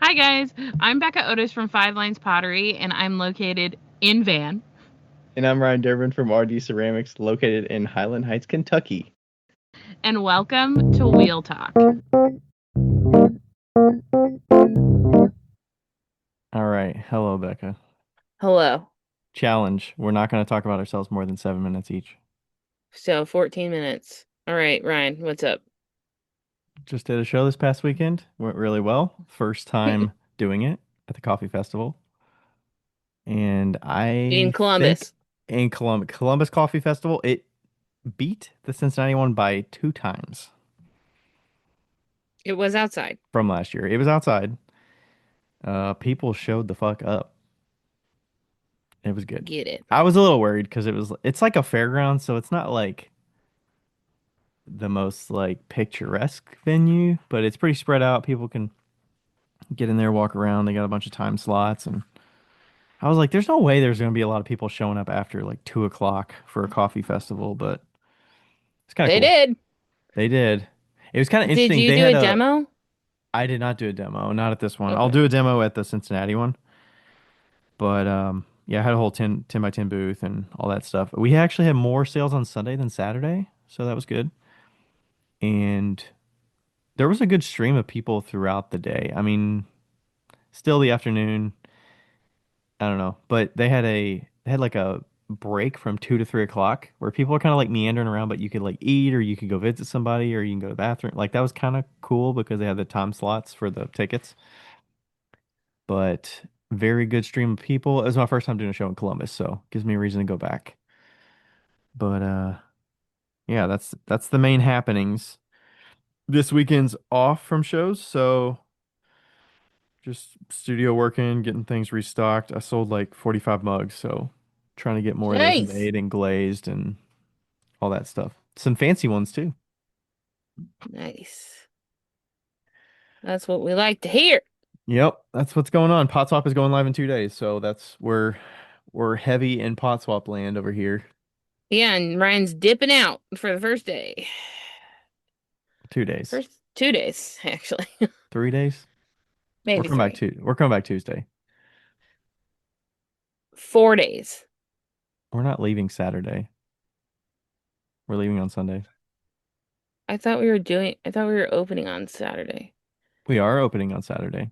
Hi guys, I'm Becca Otis from Five Lines Pottery, and I'm located in Van. And I'm Ryan Durbin from RD Ceramics, located in Highland Heights, Kentucky. And welcome to Wheel Talk. All right. Hello, Becca. Hello. Challenge. We're not going to talk about ourselves more than 7 minutes each. So 14 minutes. All right, Ryan, what's up? Just did a show this past weekend. Went really well. First time doing it at the coffee festival. And In I think Columbus. in Columbus Coffee Festival, it beat the Cincinnati one by 2 times It was outside. from last year. It was outside. People showed the fuck up. It was good. Get it. I was a little worried because it's like a fairground, so it's not like the most like picturesque venue, but it's pretty spread out. People can get in there, walk around. They got a bunch of time slots, and I was like, "There's no way there's going to be a lot of people showing up after like 2 o'clock for a coffee festival," but it's kind of They cool. did. They did. It was kind of Did interesting. you They do had a a. demo? I did not do a demo, not at this one. I'll Okay. do a demo at the Cincinnati one, but yeah, I had a whole 10 by 10 booth and all that stuff. We actually had more sales on Sunday than Saturday, so that was good. And there was a good stream of people throughout the day. I mean, still the afternoon. I don't know, but they had like a break from 2 to 3 o'clock where people are kind of like meandering around, but you could like eat or you could go visit somebody or you can go to the bathroom. Like that was kind of cool because they had the time slots for the tickets. But very good stream of people. It was my first time doing a show in Columbus, so gives me a reason to go back. But yeah, that's the main happenings. This weekend's off from shows, so just studio working, getting things restocked. I sold like 45 mugs, so trying to get more of those Nice. made and glazed and all that stuff. Some fancy ones too. Nice. That's what we like to hear. Yep, that's what's going on. Pot Swap is going live in 2 days, so that's we're heavy in Pot Swap land over here. Yeah, and Ryan's dipping out for the first day. 2 days, First 2 days, actually. 3 days. Maybe three. We're coming back Tuesday. 4 days. We're not leaving Saturday. We're leaving on Sunday. I thought we were opening on Saturday. We are opening on Saturday.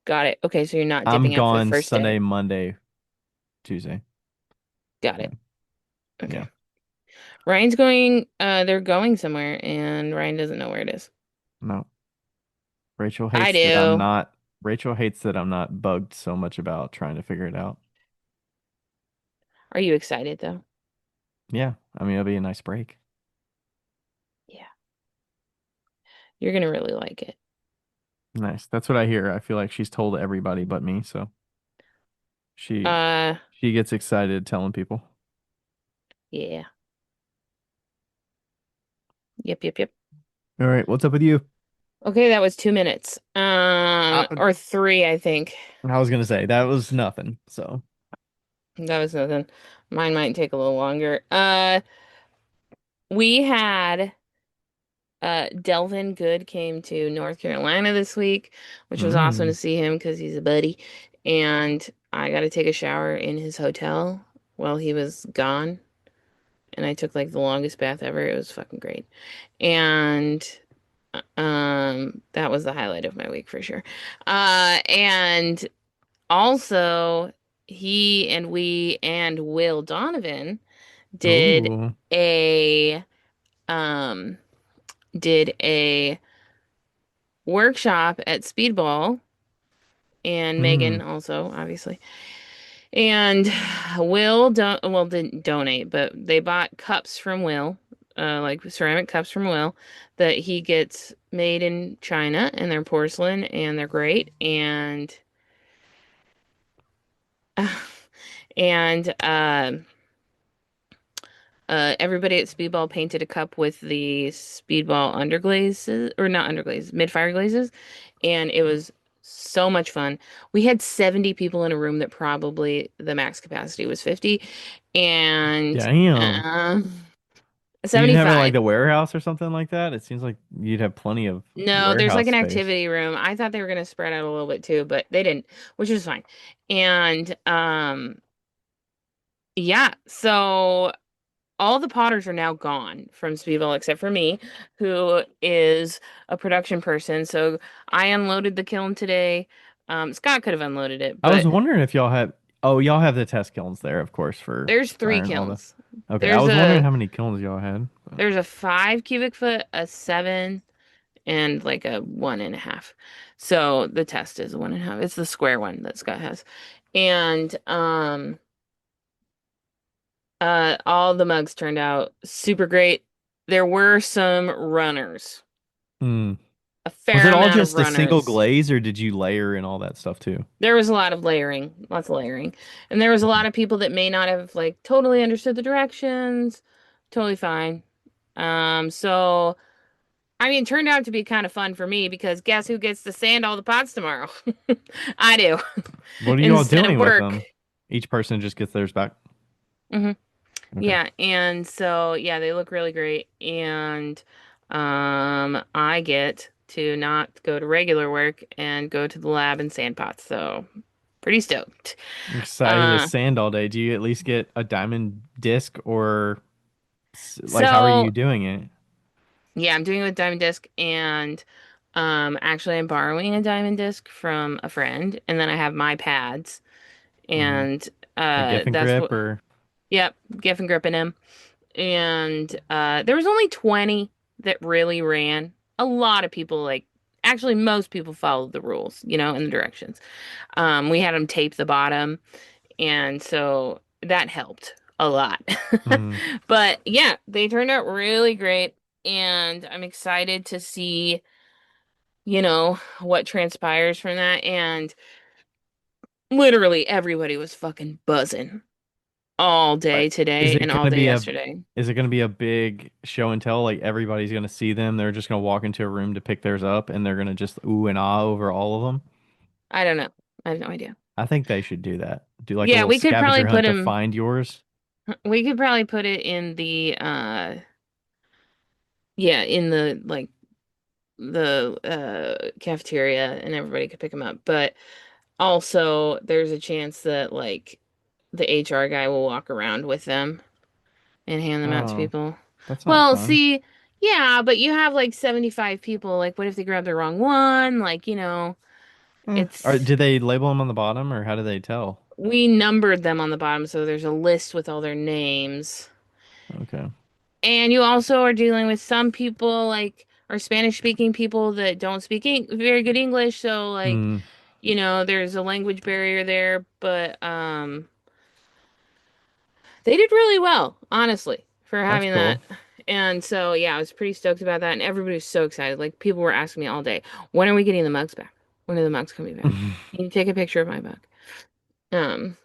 Got it. Okay, so you're not I'm dipping out for the gone first Sunday, day. Monday, Tuesday. Got Yeah. it. Yeah. Okay. Ryan's going, they're going somewhere, and Ryan doesn't know where it is. No. Rachel I hates that I'm do. not Rachel hates that I'm not bugged so much about trying to figure it out. Are you excited though? Yeah, I mean it'll be a nice break. Yeah. You're gonna really like it. Nice. That's what I hear. I feel like she's told everybody but me, so she Uh, she gets excited telling people. yeah. Yep, yep, yep. All right, what's up with you? Okay, that was 2 minutes. Uh, Or three, I think. I was gonna say that was nothing. So, That was nothing. Mine might take a little longer. We had Delvin Good came to North Carolina this week, which was awesome mm, to see him because he's a buddy. And I got to take a shower in his hotel while he was gone. And I took like the longest bath ever. It was fucking great. And that was the highlight of my week for sure. And also he and we and Will Donovan did ooh, a um did a workshop at Speedball, and Megan mm, also obviously. And Will don't well didn't donate, but they bought cups from Will, like ceramic cups from Will that he gets made in China, and they're porcelain and they're great. And everybody at Speedball painted a cup with the Speedball underglazes, or not underglazes, mid-fire glazes, and it was so much fun. We had 70 people in a room that probably the max capacity was 50, and damn. uh, You didn't have it at, 75. like the warehouse or something like that? It seems like you'd have plenty of No, there's like warehouse an space. activity room. I thought they were gonna spread out a little bit too, but they didn't, which is fine. And yeah, so all the Potters are now gone from Speedball except for me, who is a production person. So I unloaded the kiln today. Scott could have unloaded it, I was but wondering if y'all had. Oh, y'all have the test kilns there, of course, for there's three firing all the. kilns. Okay, I There's was wondering a how many kilns y'all had. But... there's a 5 cubic foot, a 7, and like a 1.5. So the test is a 1.5. It's the square one that Scott has. And all the mugs turned out super great. There were some runners, Hmm. a Was fair it all amount of just a single runners. glaze, or did you layer in all that stuff too? There was a lot of layering, lots of layering. And there was a lot of people that may not have like totally understood the directions. Totally fine. So I mean, it turned out to be kind of fun for me because guess who gets to sand all the pots tomorrow? I do. What are you all Instead of doing with work. them? Each person just gets theirs back. Hmm. Okay. Yeah, and so yeah, they look really great, and I get to not go to regular work and go to the lab and sand pots, so pretty stoked. I'm excited to Uh, sand all day. Do you at least get a diamond disc or like how are you so doing it? yeah, I'm doing it with Diamond Disc, and actually I'm borrowing a Diamond Disc from a friend, and then I have my pads, Hmm. and Like Giff and that's grip what. or Yep, Giff and gripping him. And there was only 20 that really ran. A lot of people actually most people followed the rules, and the directions. We had them tape the bottom, and so that helped a lot. hmm. But yeah, they turned out really great, and I'm excited to see, what transpires from that. And literally everybody was fucking buzzing all day Like, is today it and all gonna day be a yesterday. is it gonna be a big show and tell? Like everybody's gonna see them. They're just gonna walk into a room to pick theirs up, and they're gonna just ooh and ah over all of them. I don't know. I have no idea. I think they should do that. Do like a Yeah, little we could probably scavenger put hunt to him. find yours. We could probably put it in the yeah, in the cafeteria, and everybody could pick him up. But also there's a chance that the HR guy will walk around with them and hand them out to Oh, people. that's not Well, fun. see, yeah, but you have like 75 people. Like what if they grab the wrong one? Or It's did they label them on the bottom, or how do they tell? we numbered them on the bottom, so there's a list with all their names. Okay. And you also are dealing with some people are Spanish speaking people that don't speak very good English. So Hmm. there's a language barrier there, but they did really well, honestly, for That's having that. cool. And so yeah, I was pretty stoked about that, and everybody was so excited. Like people were asking me all day, when are we getting the mugs back? When are the mugs coming back? Can you take a picture of my mug? Um,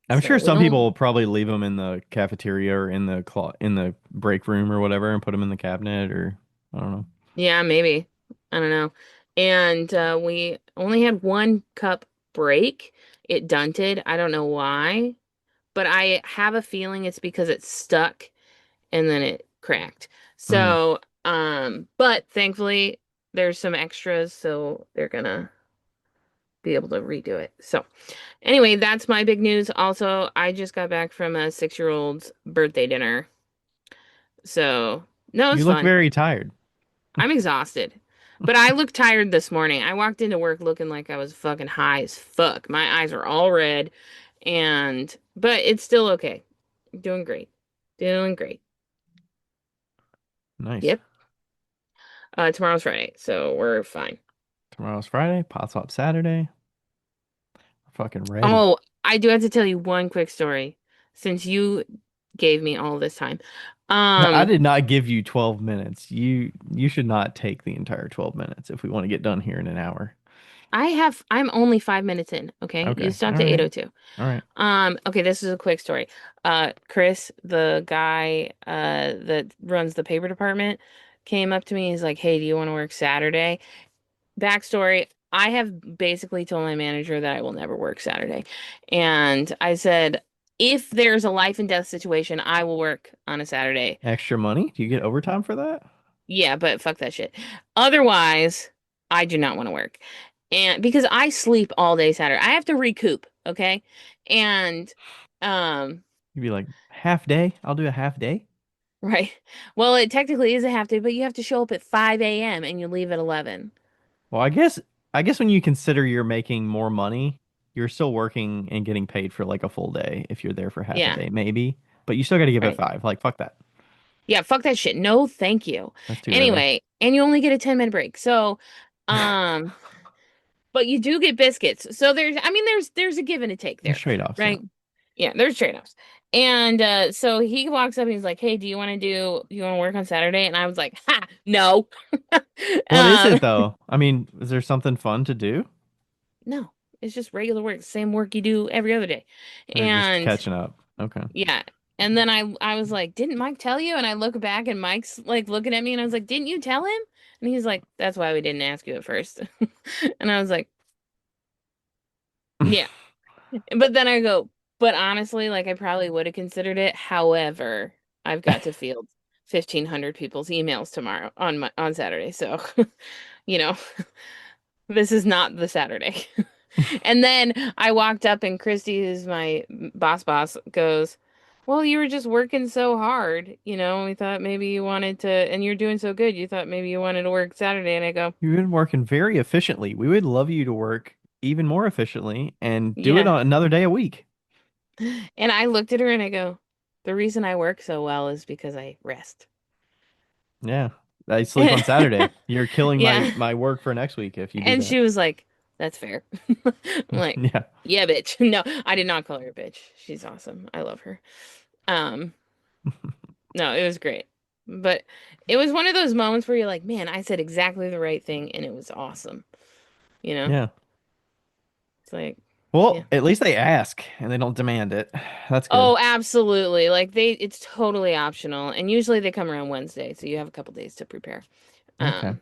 I'm sure so we some people don't. will probably leave them in the cafeteria or in the in the break room or whatever and put them in the cabinet or I don't know. Yeah, maybe. I don't know. And we only had one cup break. It dunted. I don't know why, but I have a feeling it's because it stuck and then it cracked. Mm. So, but thankfully there's some extras, so they're gonna be able to redo it. So, anyway, that's my big news. Also, I just got back from a 6-year-old's birthday dinner. So, no, it's You look fun. very tired. I'm exhausted. But I look tired this morning. I walked into work looking like I was fucking high as fuck. My eyes are all red but it's still okay. Doing great. Doing great. Nice. Yep. Tomorrow's Friday, so we're fine. Tomorrow's Friday, pot swap Saturday. We're fucking ready. Oh, I do have to tell you one quick story since you gave me all this time. I Um, did not give you 12 minutes. You should not take the entire 12 minutes if we want to get done here in an hour. I'm only 5 minutes in, okay? You Okay. stopped All at right. 8:02. All right. Okay, this is a quick story. Chris, the guy that runs the paper department, came up to me. He's like, "Hey, do you want to work Saturday?" Backstory, I have basically told my manager that I will never work Saturday. And I said, if there's a life and death situation, I will work on a Saturday. Extra money? Do you get overtime for that? Yeah, but fuck that shit. Otherwise, I do not want to work. And because I sleep all day Saturday, I have to recoup, okay? And um You'd be like, half day? I'll do a half day. right. Well, it technically is a half day, but you have to show up at 5 a.m. and you leave at 11. Well, I guess when you consider you're making more money, you're still working and getting paid for like a full day if you're there for half a Yeah, day, maybe. But you still got to give it right. 5. Like, fuck that. Yeah, fuck that shit. No, thank you. That's too early. Anyway, and you only get a 10-minute break. So, um, but you do get biscuits. So there's a give and a take There's there, trade-offs, yeah. right? Yeah, there's trade-offs. And so he walks up and he's like, "Hey, do you want to work on Saturday?" And I was like, "Ha, no." What is Um, it though? I mean, is there something fun to do? no, it's just regular work, same work you do every other day. Or just And catching up? Okay. yeah. And then I was like, "Didn't Mike tell you?" And I look back and Mike's like looking at me and I was like, "Didn't you tell him?" And he's like, "That's why we didn't ask you at first." And I was like, "Yeah." But then I go, "But honestly, like I probably would have considered it. However, I've got to field 1,500 people's emails tomorrow on Saturday. So, you know, this is not the Saturday." And then I walked up and Christy, who's my boss, goes, "Well, you were just working so hard, we thought maybe you wanted to, and you're doing so good, you thought maybe you wanted to work Saturday." And I go, You've been working very efficiently. We would love you to work even more efficiently and do it "Yeah." on another day a week. And I looked at her and I go, "The reason I work so well is because I rest." Yeah. I sleep on Saturday. You're killing my Yeah. my work for next week if you do And that. she was like, "That's fair." I'm like, Yeah. "Yeah, bitch." No, I did not call her a bitch. She's awesome. I love her. Um, no, it was great. But it was one of those moments where you're like, "Man, I said exactly the right thing and it was awesome." You know? Yeah. It's like, yeah. Well, at least they ask and they don't demand it. That's good. Oh, absolutely. Like it's totally optional. And usually they come around Wednesday, so you have a couple days to prepare. Okay. Um,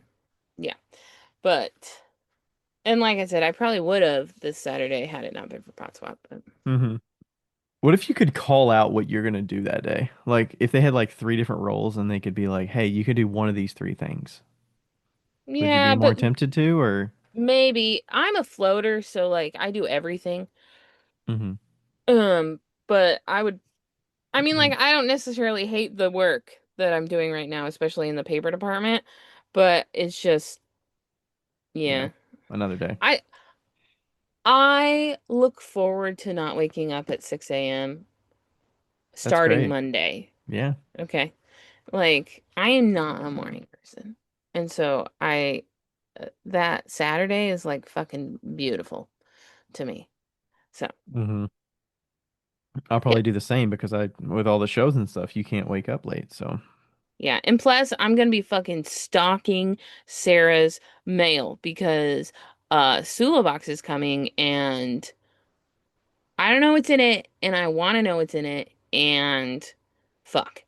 yeah. But and like I said, I probably would have this Saturday had it not been for Pot Swap. But hmm What if you could call out what you're gonna do that day? Like if they had like 3 different roles and they could be like, "Hey, you could do one of these 3 things." Would you be yeah, more but tempted to or maybe I'm a floater, so like I do everything. hmm Um, but I mean, like like I don't necessarily hate the work that I'm doing right now, especially in the paper department, but it's just yeah, yeah. another day. I I look forward to not waking up at 6 a.m. That's starting great. Monday. Yeah. Okay. Like I am not a morning person. And so that Saturday is like fucking beautiful to me. So, hmm I'll yeah. probably do the same because I with all the shows and stuff, you can't wake up late. So, Yeah. And plus I'm going to be fucking stalking Sarah's mail because Sula Box is coming and I don't know what's in it and I want to know what's in it and fuck.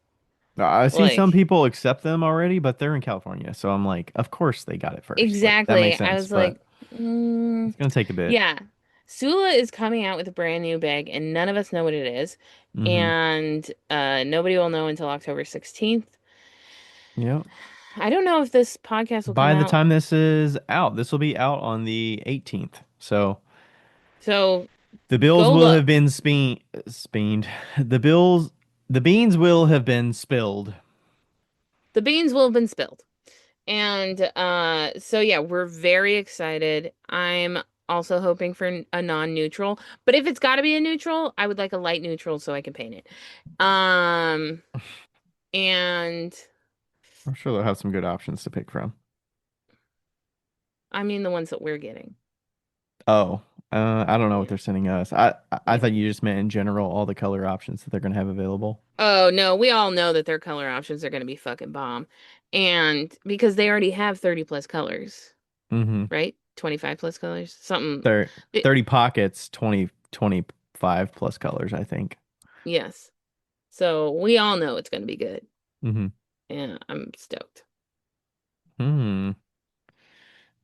I see some Like people accept them already, but they're in California. So I'm like, of course they got it first. Like that exactly. makes I sense, was but like, mm, it's gonna take a bit. yeah. Sula is coming out with a brand new bag and none of us know what it is. hmm And nobody will know until October 16th. Yep. I don't know if this podcast will come By the out. time this is out, this will be out on the 18th. So So the bills go will have look. been speened. The beans will have been spilled. The beans will have been spilled. And so yeah, we're very excited. I'm also hoping for a non-neutral, but if it's got to be a neutral, I would like a light neutral so I can paint it. Um and I'm sure they'll have some good options to pick from. I mean the ones that we're getting. Oh, I don't know what Yeah. they're sending us. I Yeah. thought you just meant in general all the color options that they're gonna have available. Oh no, we all know that their color options are going to be fucking bomb. And because they already have 30 plus colors, Mm-hmm. right? 25 plus colors, something. Thir It, 30 pockets, 25 plus colors, I think. yes. So we all know it's going to be good. Mm-hmm. And I'm stoked. Hmm.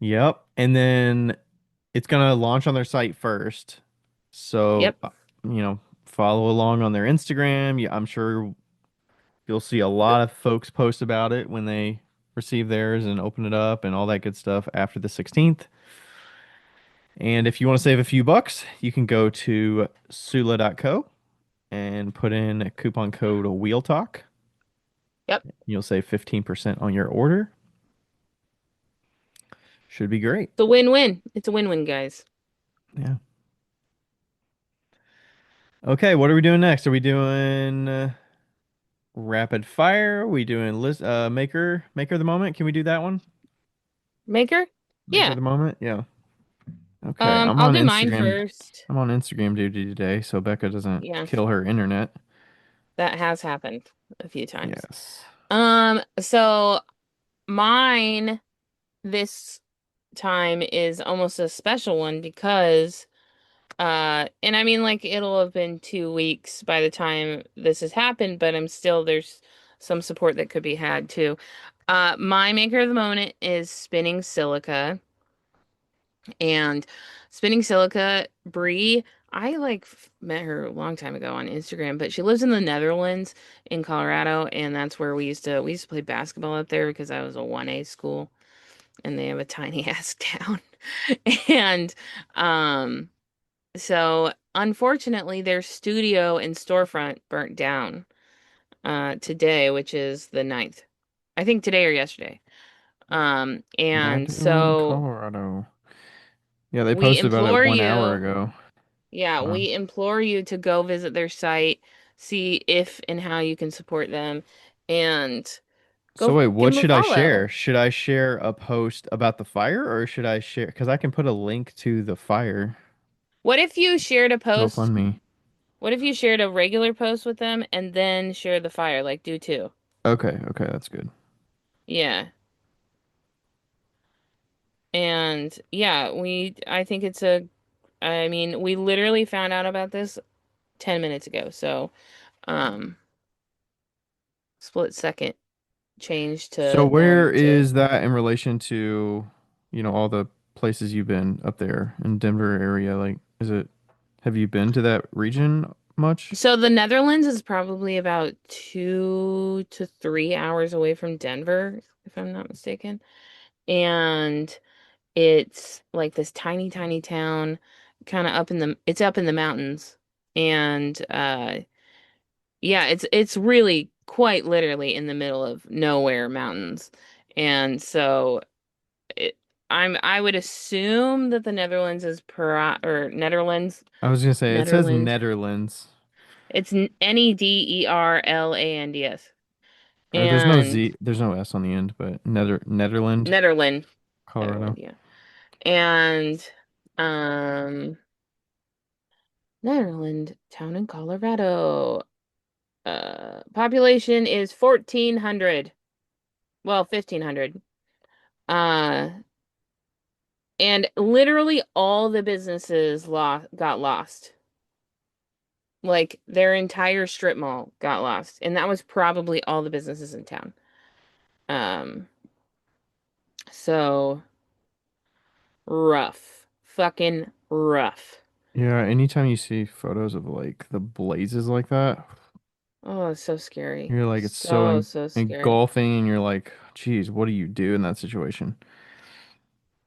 Yep. And then it's gonna launch on their site first. So, Yep. follow along on their Instagram. I'm sure you'll see a lot of folks post about it when they receive theirs and open it up and all that good stuff after the 16th. And if you want to save a few bucks, you can go to sula.co and put in a coupon code Wheel Talk. Yep. You'll save 15% on your order. Should be great. It's a win-win. It's a win-win, guys. Yeah. Okay, what are we doing next? Are we doing rapid fire? Are we doing list maker of the moment? Can we do that one? Maker? Maker of Yeah. the moment? Yeah. Okay, I'm I'll on do mine Instagram. first. I'm on Instagram duty today, so Becca doesn't Yeah, kill her internet. that has happened a few times. Yes. So mine this time is almost a special one because and I mean like it'll have been 2 weeks by the time this has happened, but there's some support that could be had too. My maker of the moment is spinning silica. And spinning silica, Bree, I met her a long time ago on Instagram, but she lives in the Netherlands in Colorado, and that's where we used to play basketball up there because I was a 1A school and they have a tiny ass town. And um so unfortunately their studio and storefront burnt down today, which is the 9th. I think today or yesterday. And Netherlands, so Colorado. Yeah, they we posted about it implore 1 hour you. ago. Yeah, Wow. we implore you to go visit their site, see if and how you can support them, and So go wait, give what them a should I follow. share? Should I share a post about the fire or should I share? Because I can put a link to the fire What if you shared a post? GoFundMe. What if you shared a regular post with them and then share the fire? Like, do two. Okay, okay, that's good. Yeah. And yeah, I think I mean, we literally found out about this 10 minutes ago. So, um, split second change So to where them to. is that in relation to, all the places you've been up there in Denver area? Like, have you been to that region much? So the Netherlands is probably about 2 to 3 hours away from Denver, if I'm not mistaken. And it's like this tiny, tiny town, kind of it's up in the mountains. And yeah, it's really quite literally in the middle of nowhere mountains. And so it, I would assume that the Netherlands is or Netherlands, I was gonna say it says Netherlands. Netherlands. It's Nederlands. There's no And Z, there's no S on the end, but Netherland, Netherland, Colorado. yeah. And um Netherland town in Colorado. Population is 1,400. Well, 1,500. Uh and literally all the businesses got lost. Like their entire strip mall got lost, and that was probably all the businesses in town. Um so rough. Fucking rough. Yeah, anytime you see photos of like the blazes like that, Oh, it's so scary. you're like it's so So scary. engulfing and you're like, geez, what do you do in that situation?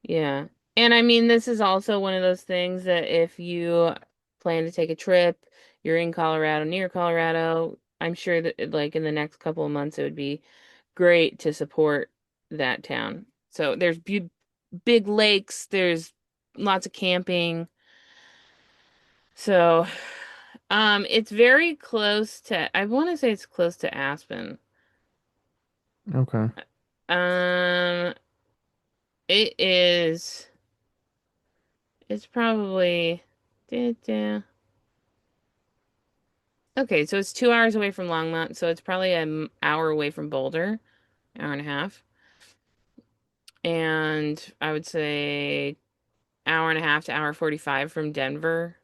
Yeah. And I mean, this is also one of those things that if you plan to take a trip, you're in Colorado, near Colorado, I'm sure that like in the next couple of months, it would be great to support that town. So there's big lakes, there's lots of camping. So, it's very close to, I want to say it's close to Aspen. Okay. Um, it is, it's probably, da. Okay, so it's 2 hours away from Longmont, so it's probably an hour away from Boulder, hour and a half. And I would say hour and a half to hour 45 from Denver.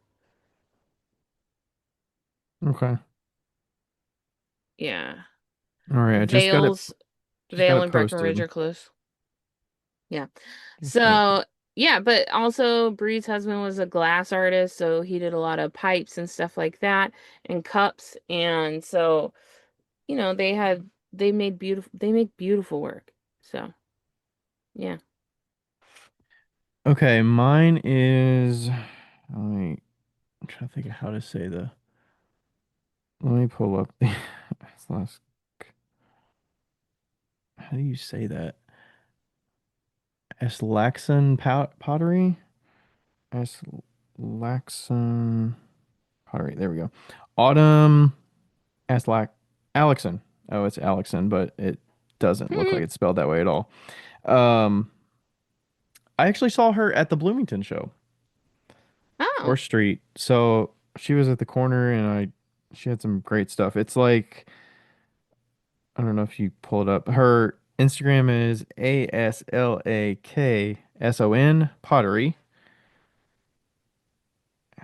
Okay. Yeah. All right. I Vales, just got Vale it and Breckenridge posted. are close. Yeah. Just got it. So, Yeah, but also Bree's husband was a glass artist, so he did a lot of pipes and stuff like that and cups. And so, they make beautiful work. So, yeah. Okay, mine is. I'm trying to think of how to say the. Let me pull up the. last- How do you say that? Eslaxon pottery? Eslaxon pottery. There we go. Autumn Eslac Alexon. Oh, it's Alexon, but it doesn't look like it's spelled that way at all. Um, I actually saw her at the Bloomington show, Oh. 4th Street. So she was at the corner, and she had some great stuff. It's like I don't know if you pull it up. Her Instagram is ASLAKSON pottery.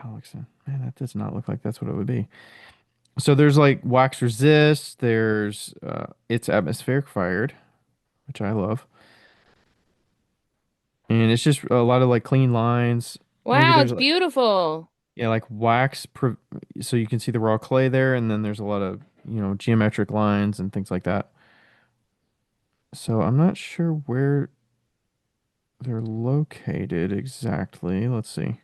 Alexon. Man, that does not look like that's what it would be. So there's like wax resist. There's it's atmospheric fired, which I love, and it's just a lot of like clean lines. Maybe Wow, there's it's like beautiful. yeah, like so you can see the raw clay there, and then there's a lot of geometric lines and things like that. So I'm not sure where they're located exactly. Let's see.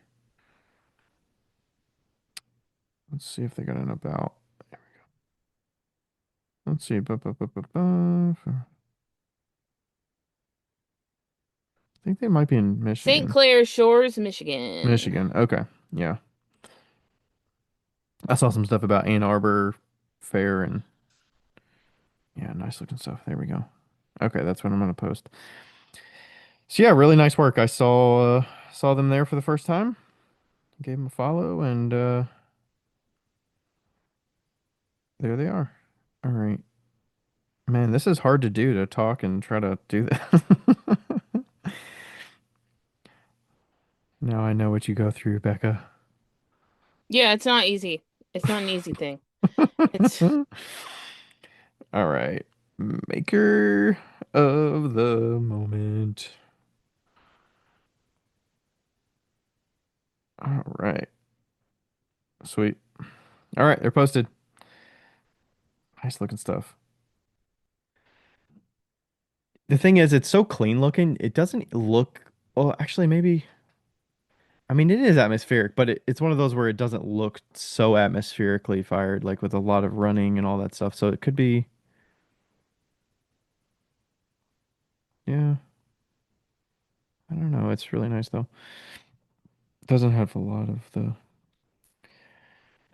Let's see if they got an about. Let's see. I think they might be in St. Michigan. Clair Shores, Michigan. Michigan. Okay. Yeah. I saw some stuff about Ann Arbor Fair and yeah, nice looking stuff. There we go. Okay, that's what I'm gonna post. So yeah, really nice work. I saw them there for the first time. Gave them a follow, and there they are. All right, man, this is hard to do to talk and try to do that. Now I know what you go through, Becca. Yeah, it's not easy. It's not an easy thing. It's All right, maker of the moment. All right, sweet. All right, they're posted. Nice looking stuff. The thing is, it's so clean looking. It doesn't look. Well, actually, maybe. I mean, it is atmospheric, but it's one of those where it doesn't look so atmospherically fired, like with a lot of running and all that stuff. So it could be. Yeah, I don't know. It's really nice though. Doesn't have a lot of the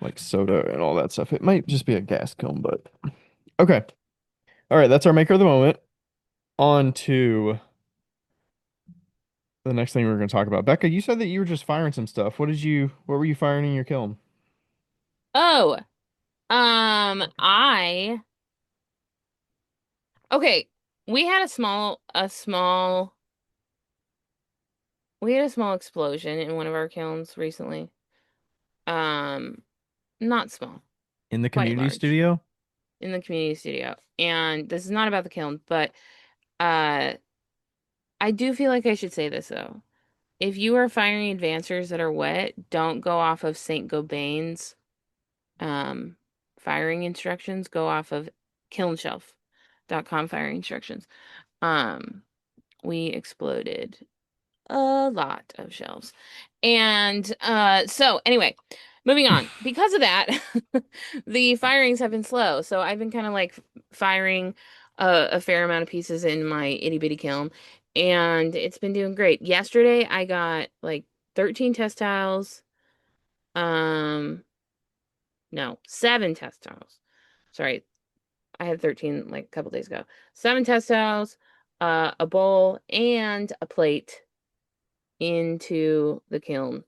like soda and all that stuff. It might just be a gas kiln, but okay. All right, that's our maker of the moment. On to the next thing we're going to talk about. Becca, you said that you were just firing some stuff. What were you firing in your kiln? oh, I okay. We had a small explosion in one of our kilns recently. Um, Not small, In the quite community large studio? in the community studio. And this is not about the kiln, but uh, I do feel like I should say this though. If you are firing advancers that are wet, don't go off of Saint Gobain's um firing instructions. Go off of kilnshelf.com firing instructions. Um, we exploded a lot of shelves. And so anyway, moving on. Because of that, the firings have been slow. So I've been kind of like firing a fair amount of pieces in my itty bitty kiln, and it's been doing great. Yesterday I got like 13 test tiles. Um, no, 7 test tiles. Sorry, I had 13 like a couple days ago. 7 test tiles, a bowl, and a plate into the kiln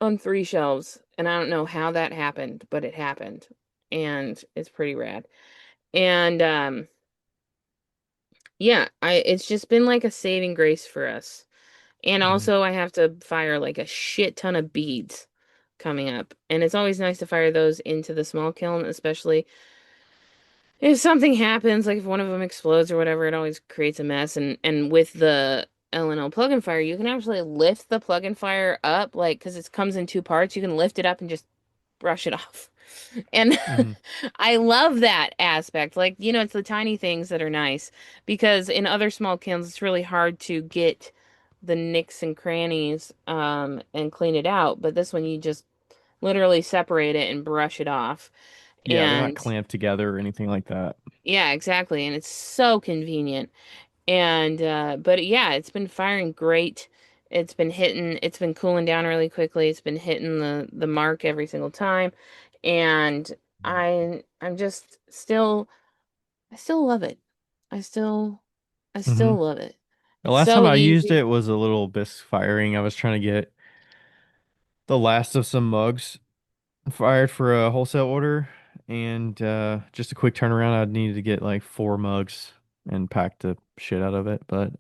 on 3 shelves. And I don't know how that happened, but it happened. And it's pretty rad. And yeah, I it's just been like a saving grace for us. And Mhm. also I have to fire like a shit ton of beads coming up. And it's always nice to fire those into the small kiln, especially if something happens, like if one of them explodes or whatever, it always creates a mess. And with the L&L plug and fire, you can actually lift the plug and fire up, like, because it comes in two parts. You can lift it up and just brush it off. And Hmm. I love that aspect. Like, it's the tiny things that are nice because in other small kilns, it's really hard to get the nicks and crannies and clean it out. But this one, you just literally separate it and brush it off. Yeah, they're not And clamped together or anything like that. yeah, exactly. And it's so convenient. And but yeah, it's been firing great. It's been cooling down really quickly. It's been hitting the mark every single time. And I'm just still I still love it. I still I Hmm. still love it. The It's last time so I used easy. it was a little bisque firing. I was trying to get the last of some mugs fired for a wholesale order, and just a quick turnaround. I'd needed to get like 4 mugs and pack the shit out of it. But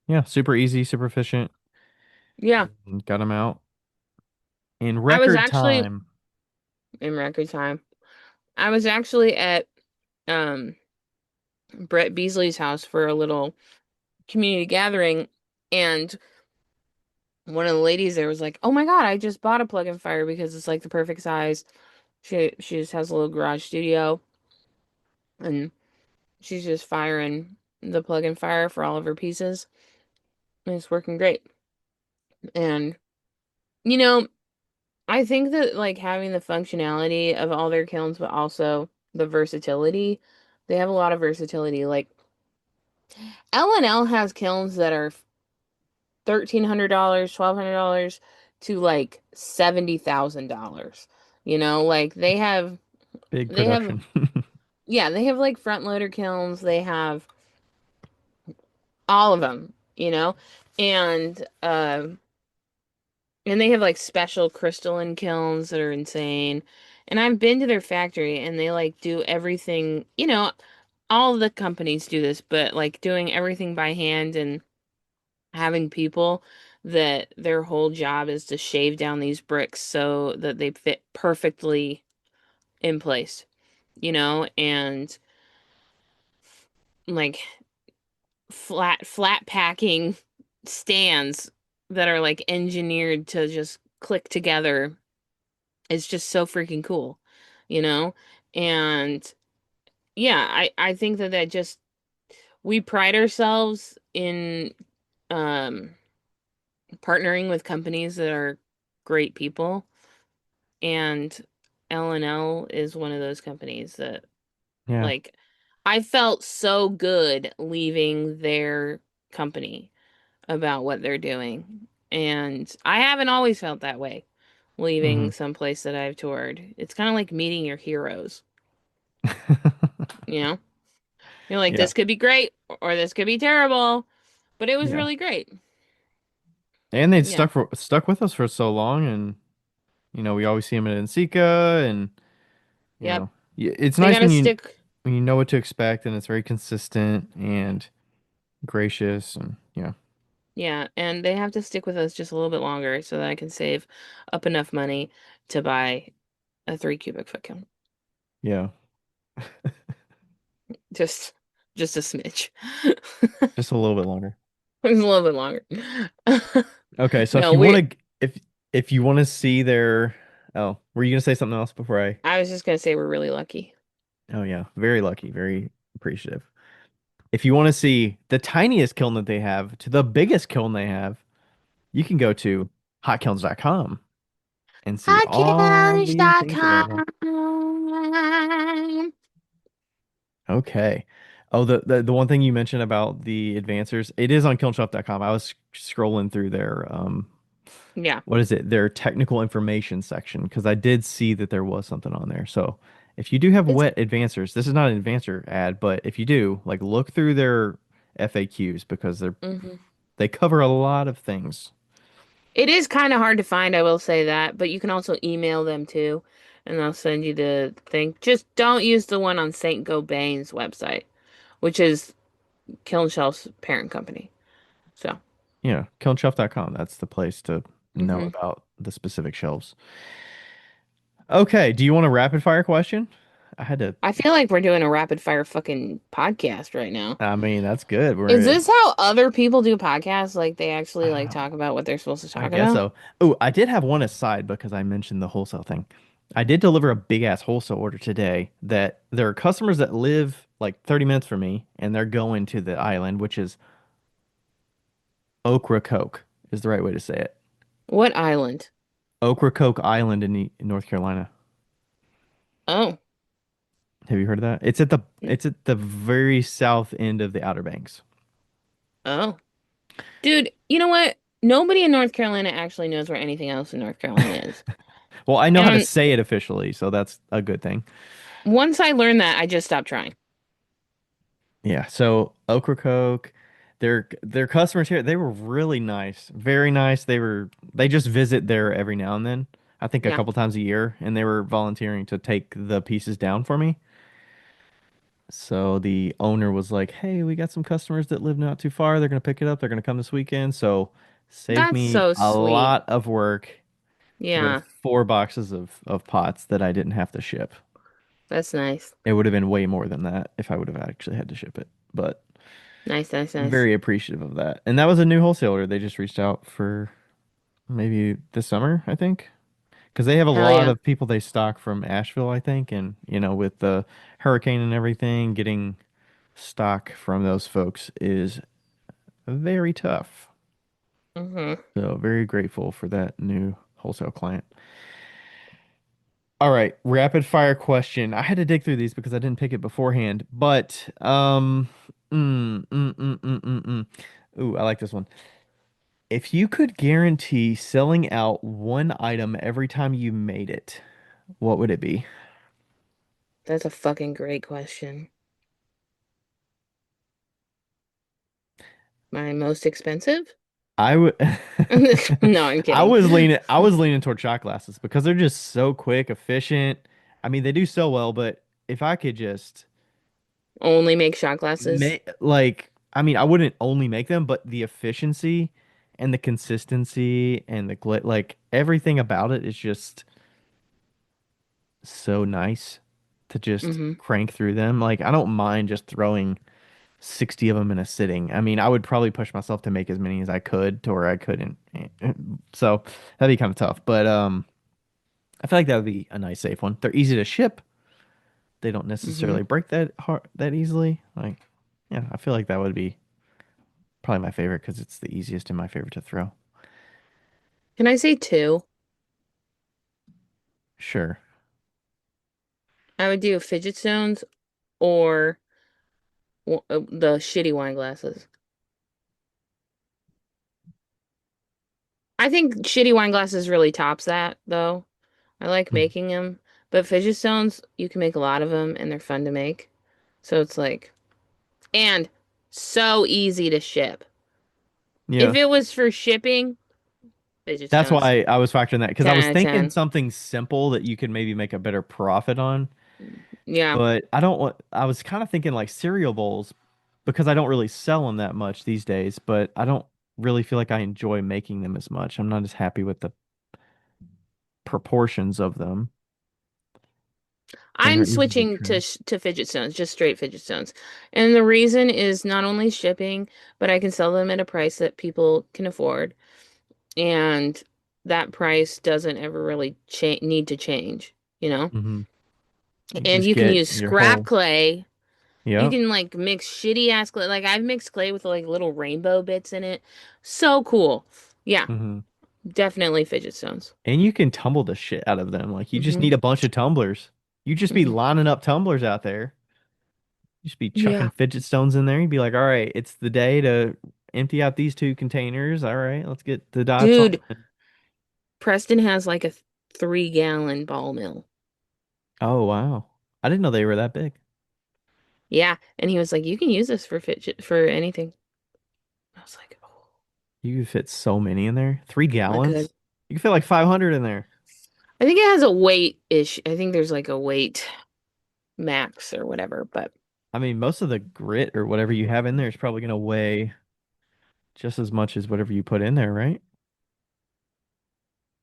yeah, super easy, super efficient, Yeah. and got them out in I was record actually time. in record time. I was actually at um Brett Beasley's house for a little community gathering, and one of the ladies there was like, "Oh my God, I just bought a plug and fire because it's like the perfect size." She just has a little garage studio and she's just firing the plug and fire for all of her pieces. And it's working great. And you know, I think that like having the functionality of all their kilns, but also the versatility, they have a lot of versatility. Like L&L has kilns that are $1,300, $1,200 to like $70,000. Like Big they have, production. yeah, they have like front loader kilns. They have all of them, and and they have like special crystalline kilns that are insane. And I've been to their factory and they like do everything, all of the companies do this, but like doing everything by hand and having people that their whole job is to shave down these bricks so that they fit perfectly in place, and like flat packing stands that are like engineered to just click together. It's just so freaking cool, you know? And yeah, I think that just we pride ourselves in um partnering with companies that are great people, and L&L is one of those companies that Yeah. like I felt so good leaving their company about what they're doing. And I haven't always felt that way Hmm. leaving some place that I've toured. It's kind of like meeting your heroes, you know? You're like, Yeah. this could be great or this could be terrible, but it was Yeah. really great. And they'd Yeah. stuck with us for so long, and we always see them at Ensika, and Yep. it's They nice got to when you stick. know what to expect, and it's very consistent and gracious, and yeah, Yeah. And they have to stick with us just a little bit longer so that I can save up enough money to buy a 3 cubic foot kiln. yeah, Just, just a smidge. just a little bit longer. It's a little bit longer. Okay, so No, we're, if you want to see their, oh, were you gonna say something else before I? I was just gonna say we're really lucky. Oh yeah, very lucky, very appreciative. If you want to see the tiniest kiln that they have to the biggest kiln they have, you can go to hotkilns.com and see all the things available. Hotcouch.com. Okay. Oh, the one thing you mentioned about the advancers, it is on kilnshop.com. I was scrolling through their Yeah. what is it? Their technical information section because I did see that there was something on there. So if you do have It's wet advancers, this is not an advancer ad, but if you do, like look through their FAQs because mhm. they cover a lot of things. It is kind of hard to find, I will say that, but you can also email them too, and they'll send you the thing. Just don't use the one on Saint Gobain's website, which is Kiln Shelf's parent company. So, Yeah, kilnshelf.com. That's the place to know hmm about the specific shelves. Okay, do you want a rapid fire question? I had to. I feel like we're doing a rapid fire fucking podcast right now. I mean, that's good. Is We're. this how other people do podcasts? Like they actually like Uh, talk about what they're supposed to I talk guess about? so. Oh, I did have one aside because I mentioned the wholesale thing. I did deliver a big ass wholesale order today that there are customers that live like 30 minutes from me and they're going to the island, which is Ocracoke is the right way to say it. What island? Ocracoke Island in North Carolina. Oh, Have you heard of that? It's at the very south end of the Outer Banks. oh. Dude, you know what? Nobody in North Carolina actually knows where anything else in North Carolina is. Well, I know how to And say it officially, so that's a good thing. once I learned that, I just stopped trying. Yeah, so Ocracoke, their customers here, they were really nice, very nice. They just visit there every now and then. I think a Yeah, couple times a year, and they were volunteering to take the pieces down for me. So the owner was like, "Hey, we got some customers that live not too far. They're gonna pick it up. They're gonna come this weekend." So saved that's me so a sweet. lot of work with Yeah, 4 boxes of pots that I didn't have to ship. that's nice. It would have been way more than that if I would have actually had to ship it. But Nice, nice, nice. very appreciative of that. And that was a new wholesaler. They just reached out for maybe this summer, I think. Because they have a Hell lot yeah. of people they stock from Asheville, I think. And, with the hurricane and everything, getting stock from those folks is very tough. hmm So very grateful for that new wholesale client. All right, rapid fire question. I had to dig through these because I didn't pick it beforehand, but ooh, I like this one. If you could guarantee selling out one item every time you made it, what would it be? That's a fucking great question. My most expensive? I would No, I'm kidding. I was leaning toward shot glasses because they're just so quick, efficient. I mean, they do so well, but if I could just Only make shot glasses. make like I mean, I wouldn't only make them, but the efficiency and the consistency and the like everything about it is just so nice to just hmm crank through them. Like I don't mind just throwing 60 of them in a sitting. I mean, I would probably push myself to make as many as I could to where I couldn't. So that'd be kind of tough, but I feel like that would be a nice safe one. They're easy to ship. They don't hmm necessarily break that easily. Like, yeah, I feel like that would be probably my favorite because it's the easiest and my favorite to throw. Can I say two? Sure. I would do fidget stones or the shitty wine glasses. I think shitty wine glasses really tops that, though. I like Hmm. making them, but fidget stones, you can make a lot of them and they're fun to make. So it's like, and so easy to ship. If Yeah. it was for shipping, fidget That's stones, why I was factoring that because I 10 was out of thinking 10. something simple that you could maybe make a better profit on. Yeah. But I don't want, I was kind of thinking like cereal bowls because I don't really sell them that much these days, but I don't really feel like I enjoy making them as much. I'm not as happy with the proportions of them, and I'm they're easy to switching trim. to fidget stones, just straight fidget stones. And the reason is not only shipping, but I can sell them at a price that people can afford. And that price doesn't ever really need to change, you know? Hmm. You And just you can get use your scrap whole, clay. You yep. can like mix shitty ass clay. Like I've mixed clay with like little rainbow bits in it. So cool. Yeah, Hmm. definitely fidget stones. And you can tumble the shit out of them. Like you just hmm need a bunch of tumblers. You just be hmm lining up tumblers out there. You just be chucking Yeah. fidget stones in there. You'd be like, all right, it's the day to empty out these 2 containers. All right, let's get the dots on. Dude, Preston has like a 3-gallon ball mill. Oh, wow. I didn't know they were that big. Yeah, and he was like, "You can use this for fidget for anything." I was like, "Oh, You could fit so many in there. Three I could." gallons? You could fit like 500 in there. I think it has a weight issue. I think there's like a weight max or whatever, but I mean, most of the grit or whatever you have in there is probably going to weigh just as much as whatever you put in there, right?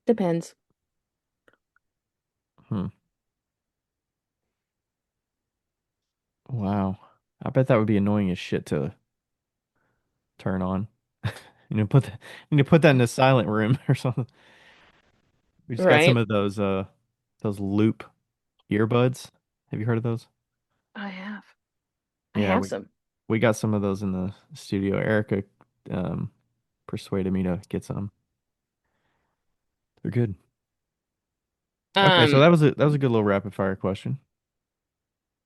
depends. Hmm. Wow. I bet that would be annoying as shit to turn on. Put that, you need to put that in a silent room or something. We just got some Right? of those loop earbuds. Have you heard of those? I have. I Yeah, have we some. we got some of those in the studio. Erica um persuaded me to get some. They're good. Okay, so Um, that was a good little rapid fire question.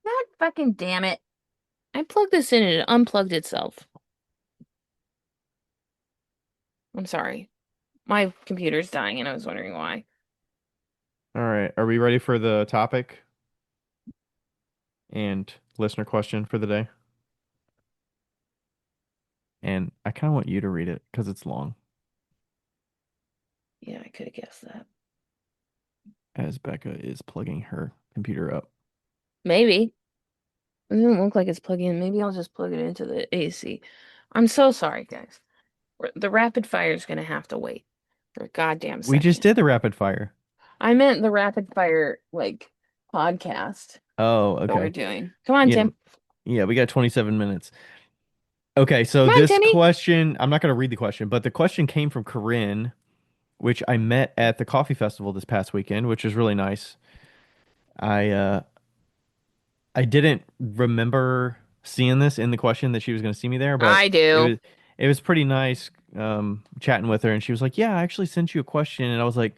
God fucking damn it. I plugged this in and it unplugged itself. I'm sorry. My computer's dying and I was wondering why. All right, are we ready for the topic and listener question for the day? And I kind of want you to read it because it's long, Yeah, I could have guessed that. as Becca is plugging her computer up. Maybe. It doesn't look like it's plugging in. Maybe I'll just plug it into the AC. I'm so sorry, guys. The rapid fire is gonna have to wait for a goddamn We just second. did the rapid fire. I meant the rapid fire like podcast Oh, that we're okay. doing. Come on, Yeah, Tim. yeah, we got 27 minutes. Okay, so Come on, this Timmy. question, I'm not going to read the question, but the question came from Corinne, which I met at the coffee festival this past weekend, which was really nice. I uh I didn't remember seeing this in the question that she was going to see me there, but I it do. was it was pretty nice chatting with her, and she was like, "Yeah, I actually sent you a question." And I was like,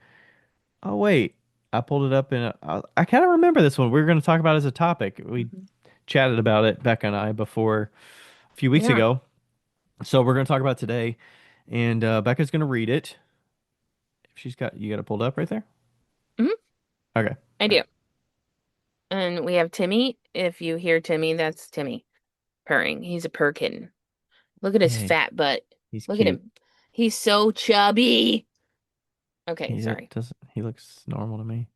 "Oh, wait." I pulled it up and I kind of remember this one. We were going to talk about it as a topic. We Mhm. chatted about it, Becca and I, before a few weeks Yeah. ago. So we're going to talk about it today, and Becca's going to read it. If she's got you got it pulled up right there. Hmm. Okay. I All do. And we have Timmy. If you hear Timmy, that's Timmy purring. He's a purr kitten. Look at right. his Hey, fat butt. he's Look at cute. him. He's so chubby. Okay, He sorry. does. He looks normal to me.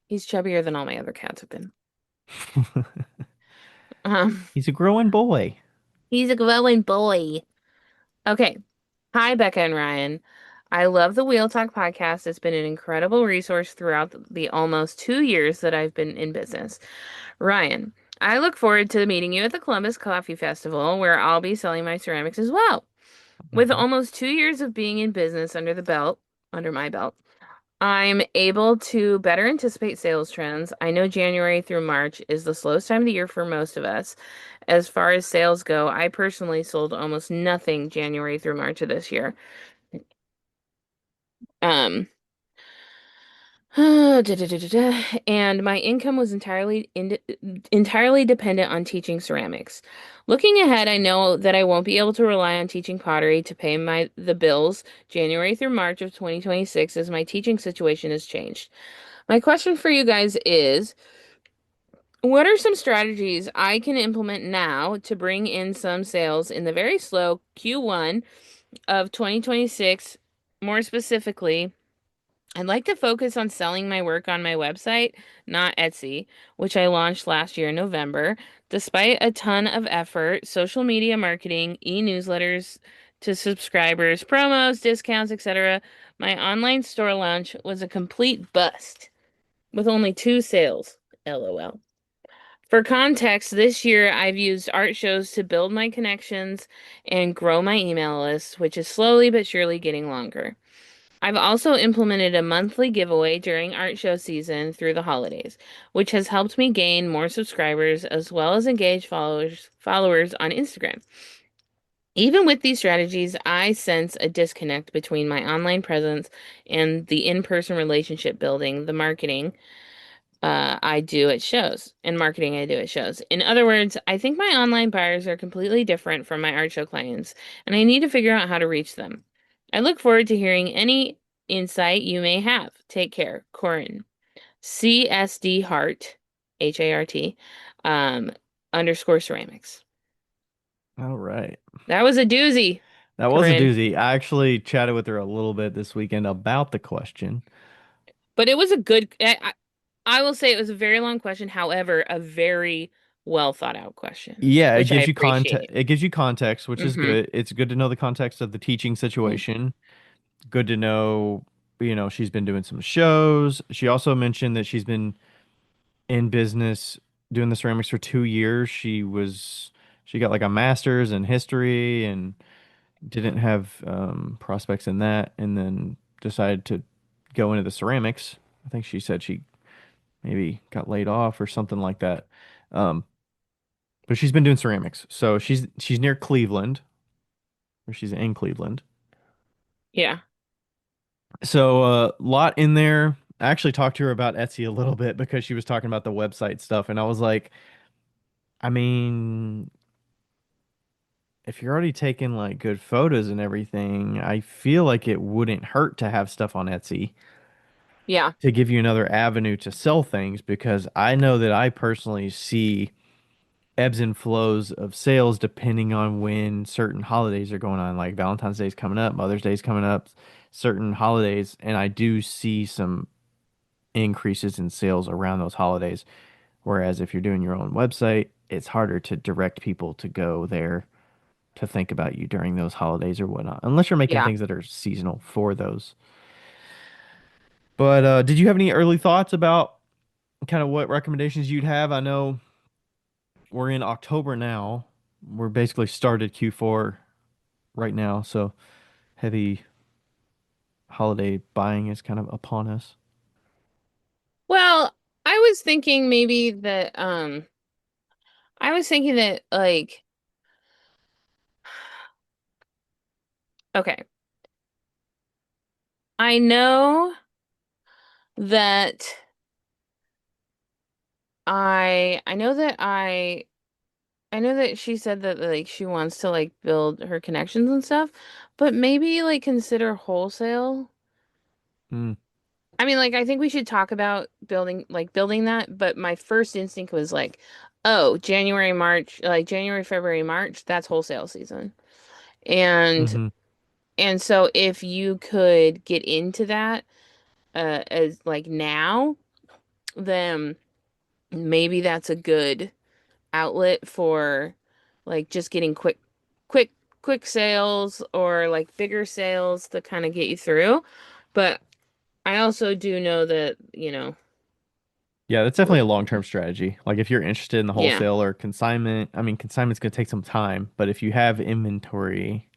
He's chubbier than all my other cats have been. Um, He's a growing boy. he's a growing boy. Okay. Hi, Becca and Ryan. I love the Wheel Talk podcast. It's been an incredible resource throughout the almost 2 years that I've been in business. Ryan, I look forward to meeting you at the Columbus Coffee Festival, where I'll be selling my ceramics as well. With Hmm. almost 2 years of being in business under my belt, I'm able to better anticipate sales trends. I know January through March is the slowest time of the year for most of us. As far as sales go, I personally sold almost nothing January through March of this year. Um, and my income was entirely dependent on teaching ceramics. Looking ahead, I know that I won't be able to rely on teaching pottery to pay the bills January through March of 2026 as my teaching situation has changed. My question for you guys is, what are some strategies I can implement now to bring in some sales in the very slow Q1 of 2026? More specifically, I'd like to focus on selling my work on my website, not Etsy, which I launched last year in November. Despite a ton of effort, social media marketing, e-newsletters to subscribers, promos, discounts, etc., my online store launch was a complete bust with only 2 sales. LOL. For context, this year I've used art shows to build my connections and grow my email list, which is slowly but surely getting longer. I've also implemented a monthly giveaway during art show season through the holidays, which has helped me gain more subscribers as well as engage followers on Instagram. Even with these strategies, I sense a disconnect between my online presence and the in-person relationship building, the marketing I do at shows and marketing I do at shows. In other words, I think my online buyers are completely different from my art show clients, and I need to figure out how to reach them. I look forward to hearing any insight you may have. Take care, Corin. CSD Hart, HART, um, underscore ceramics. All right. That was a doozy, That was a Corinne, doozy. I actually chatted with her a little bit this weekend about the question. but it was a good. I will say it was a very long question. However, a very well thought out question, Yeah, it which I gives you context. appreciate. It gives you context, which is Mm-hmm. good. It's good to know the context of the teaching situation. Good to know, she's been doing some shows. She also mentioned that she's been in business doing the ceramics for 2 years. She got like a master's in history and didn't have prospects in that, and then decided to go into the ceramics. I think she said she maybe got laid off or something like that. Um, but she's been doing ceramics, so she's near Cleveland, or she's in Cleveland. Yeah. So a lot in there. I actually talked to her about Etsy a little bit because she was talking about the website stuff, and I was like, I mean, if you're already taking like good photos and everything, I feel like it wouldn't hurt to have stuff on Etsy Yeah. to give you another avenue to sell things, because I know that I personally see ebbs and flows of sales depending on when certain holidays are going on, like Valentine's Day's coming up, Mother's Day's coming up, certain holidays, and I do see some increases in sales around those holidays. Whereas if you're doing your own website, it's harder to direct people to go there to think about you during those holidays or whatnot, unless you're making Yeah. things that are seasonal for those. But did you have any early thoughts about kind of what recommendations you'd have? I know we're in October now. We're basically started Q4 right now, so heavy holiday buying is kind of upon us. Well, I was thinking maybe that I was thinking that like okay, I know that I know that I know that she said that like she wants to like build her connections and stuff, but maybe like consider wholesale. Mm, I mean, like I think we should talk about building that, but my first instinct was like, oh, January, March, like January, February, March, that's wholesale season. And hmm and so if you could get into that as like now, then maybe that's a good outlet for like just getting quick quick sales or like bigger sales to kind of get you through. But I also do know that, Yeah, that's definitely a long-term strategy. Like if you're interested in the yeah. wholesale or consignment, I mean, consignment's gonna take some time, but if you have inventory,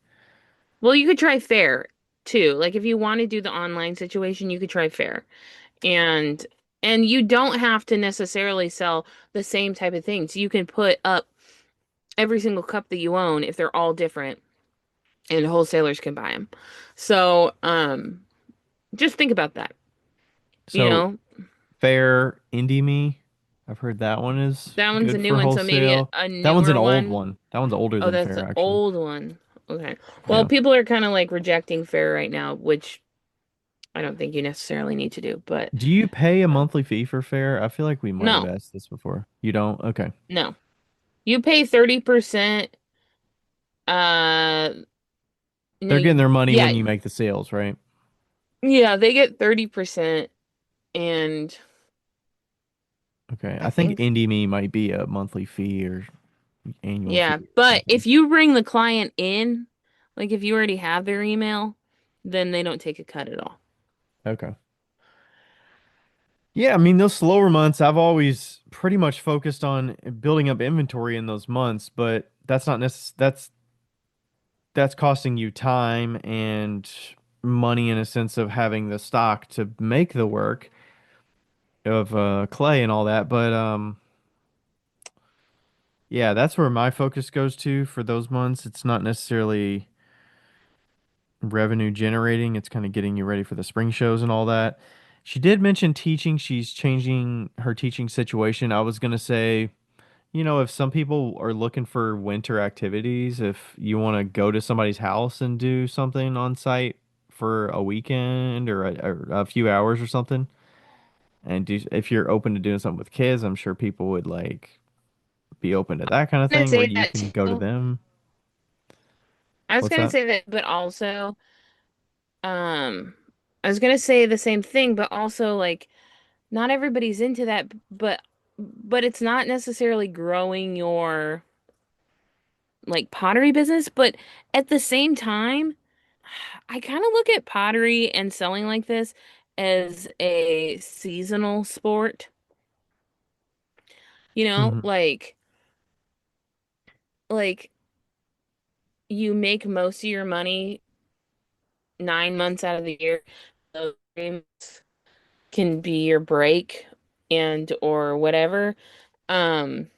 Well, you could try Fair too. Like if you want to do the online situation, you could try Fair. And and you don't have to necessarily sell the same type of things. You can put up every single cup that you own if they're all different and wholesalers can buy them. So, just think about that. You so know, Fair Indie Me, I've heard that one is that one's a good new for one, so maybe wholesale. a That one's an newer old one. one. That one's older Oh, than that's Fair, an actually. old one. Okay. Well, Yeah. people are kind of like rejecting Fair right now, which I don't think you necessarily need to do, but Do you pay a monthly fee for Fair? I feel like we might have no, asked this before. You don't? Okay. no. You pay 30%. Uh, no, They're getting their money yeah, when you make the sales, right? yeah, they get 30%, and Okay. I I think think, Indie Me might be a monthly fee or annual yeah, fee or but something. if you bring the client in, like if you already have their email, then they don't take a cut at all. Okay. Yeah, I mean, those slower months, I've always pretty much focused on building up inventory in those months, but that's costing you time and money in a sense of having the stock to make the work of clay and all that. But yeah, that's where my focus goes to for those months. It's not necessarily revenue generating, it's kind of getting you ready for the spring shows and all that. She did mention teaching. She's changing her teaching situation. I was gonna say, if some people are looking for winter activities, if you want to go to somebody's house and do something on site for a weekend or a few hours or something, and if you're open to doing something with kids, I'm sure people would like be open to that kind of I was thing where gonna say you that can go to too. them. I was What's gonna that? say that, but also, um, I was gonna say the same thing, but also like not everybody's into that, but it's not necessarily growing your like pottery business, but at the same time, I kind of look at pottery and selling like this as a seasonal sport. You know, Hmm. like you make most of your money 9 months out of the year. Those dreams can be your break and or whatever. Um,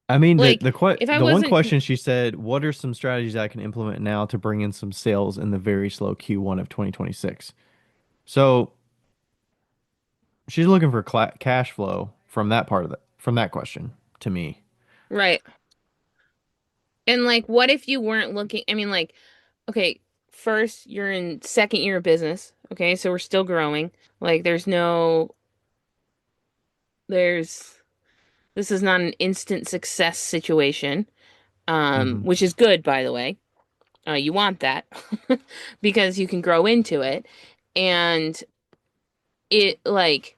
I mean, like if I the one wasn't question she said, what are some strategies I can implement now to bring in some sales in the very slow Q1 of 2026? So she's looking for cash flow from that part of it, from that question to me. right, and like, what if you weren't looking? I mean, like, okay, first you're in second year of business. Okay, so we're still growing. Like, there's this is not an instant success situation, Hmm. which is good, by the way. You want that because you can grow into it. And it, like,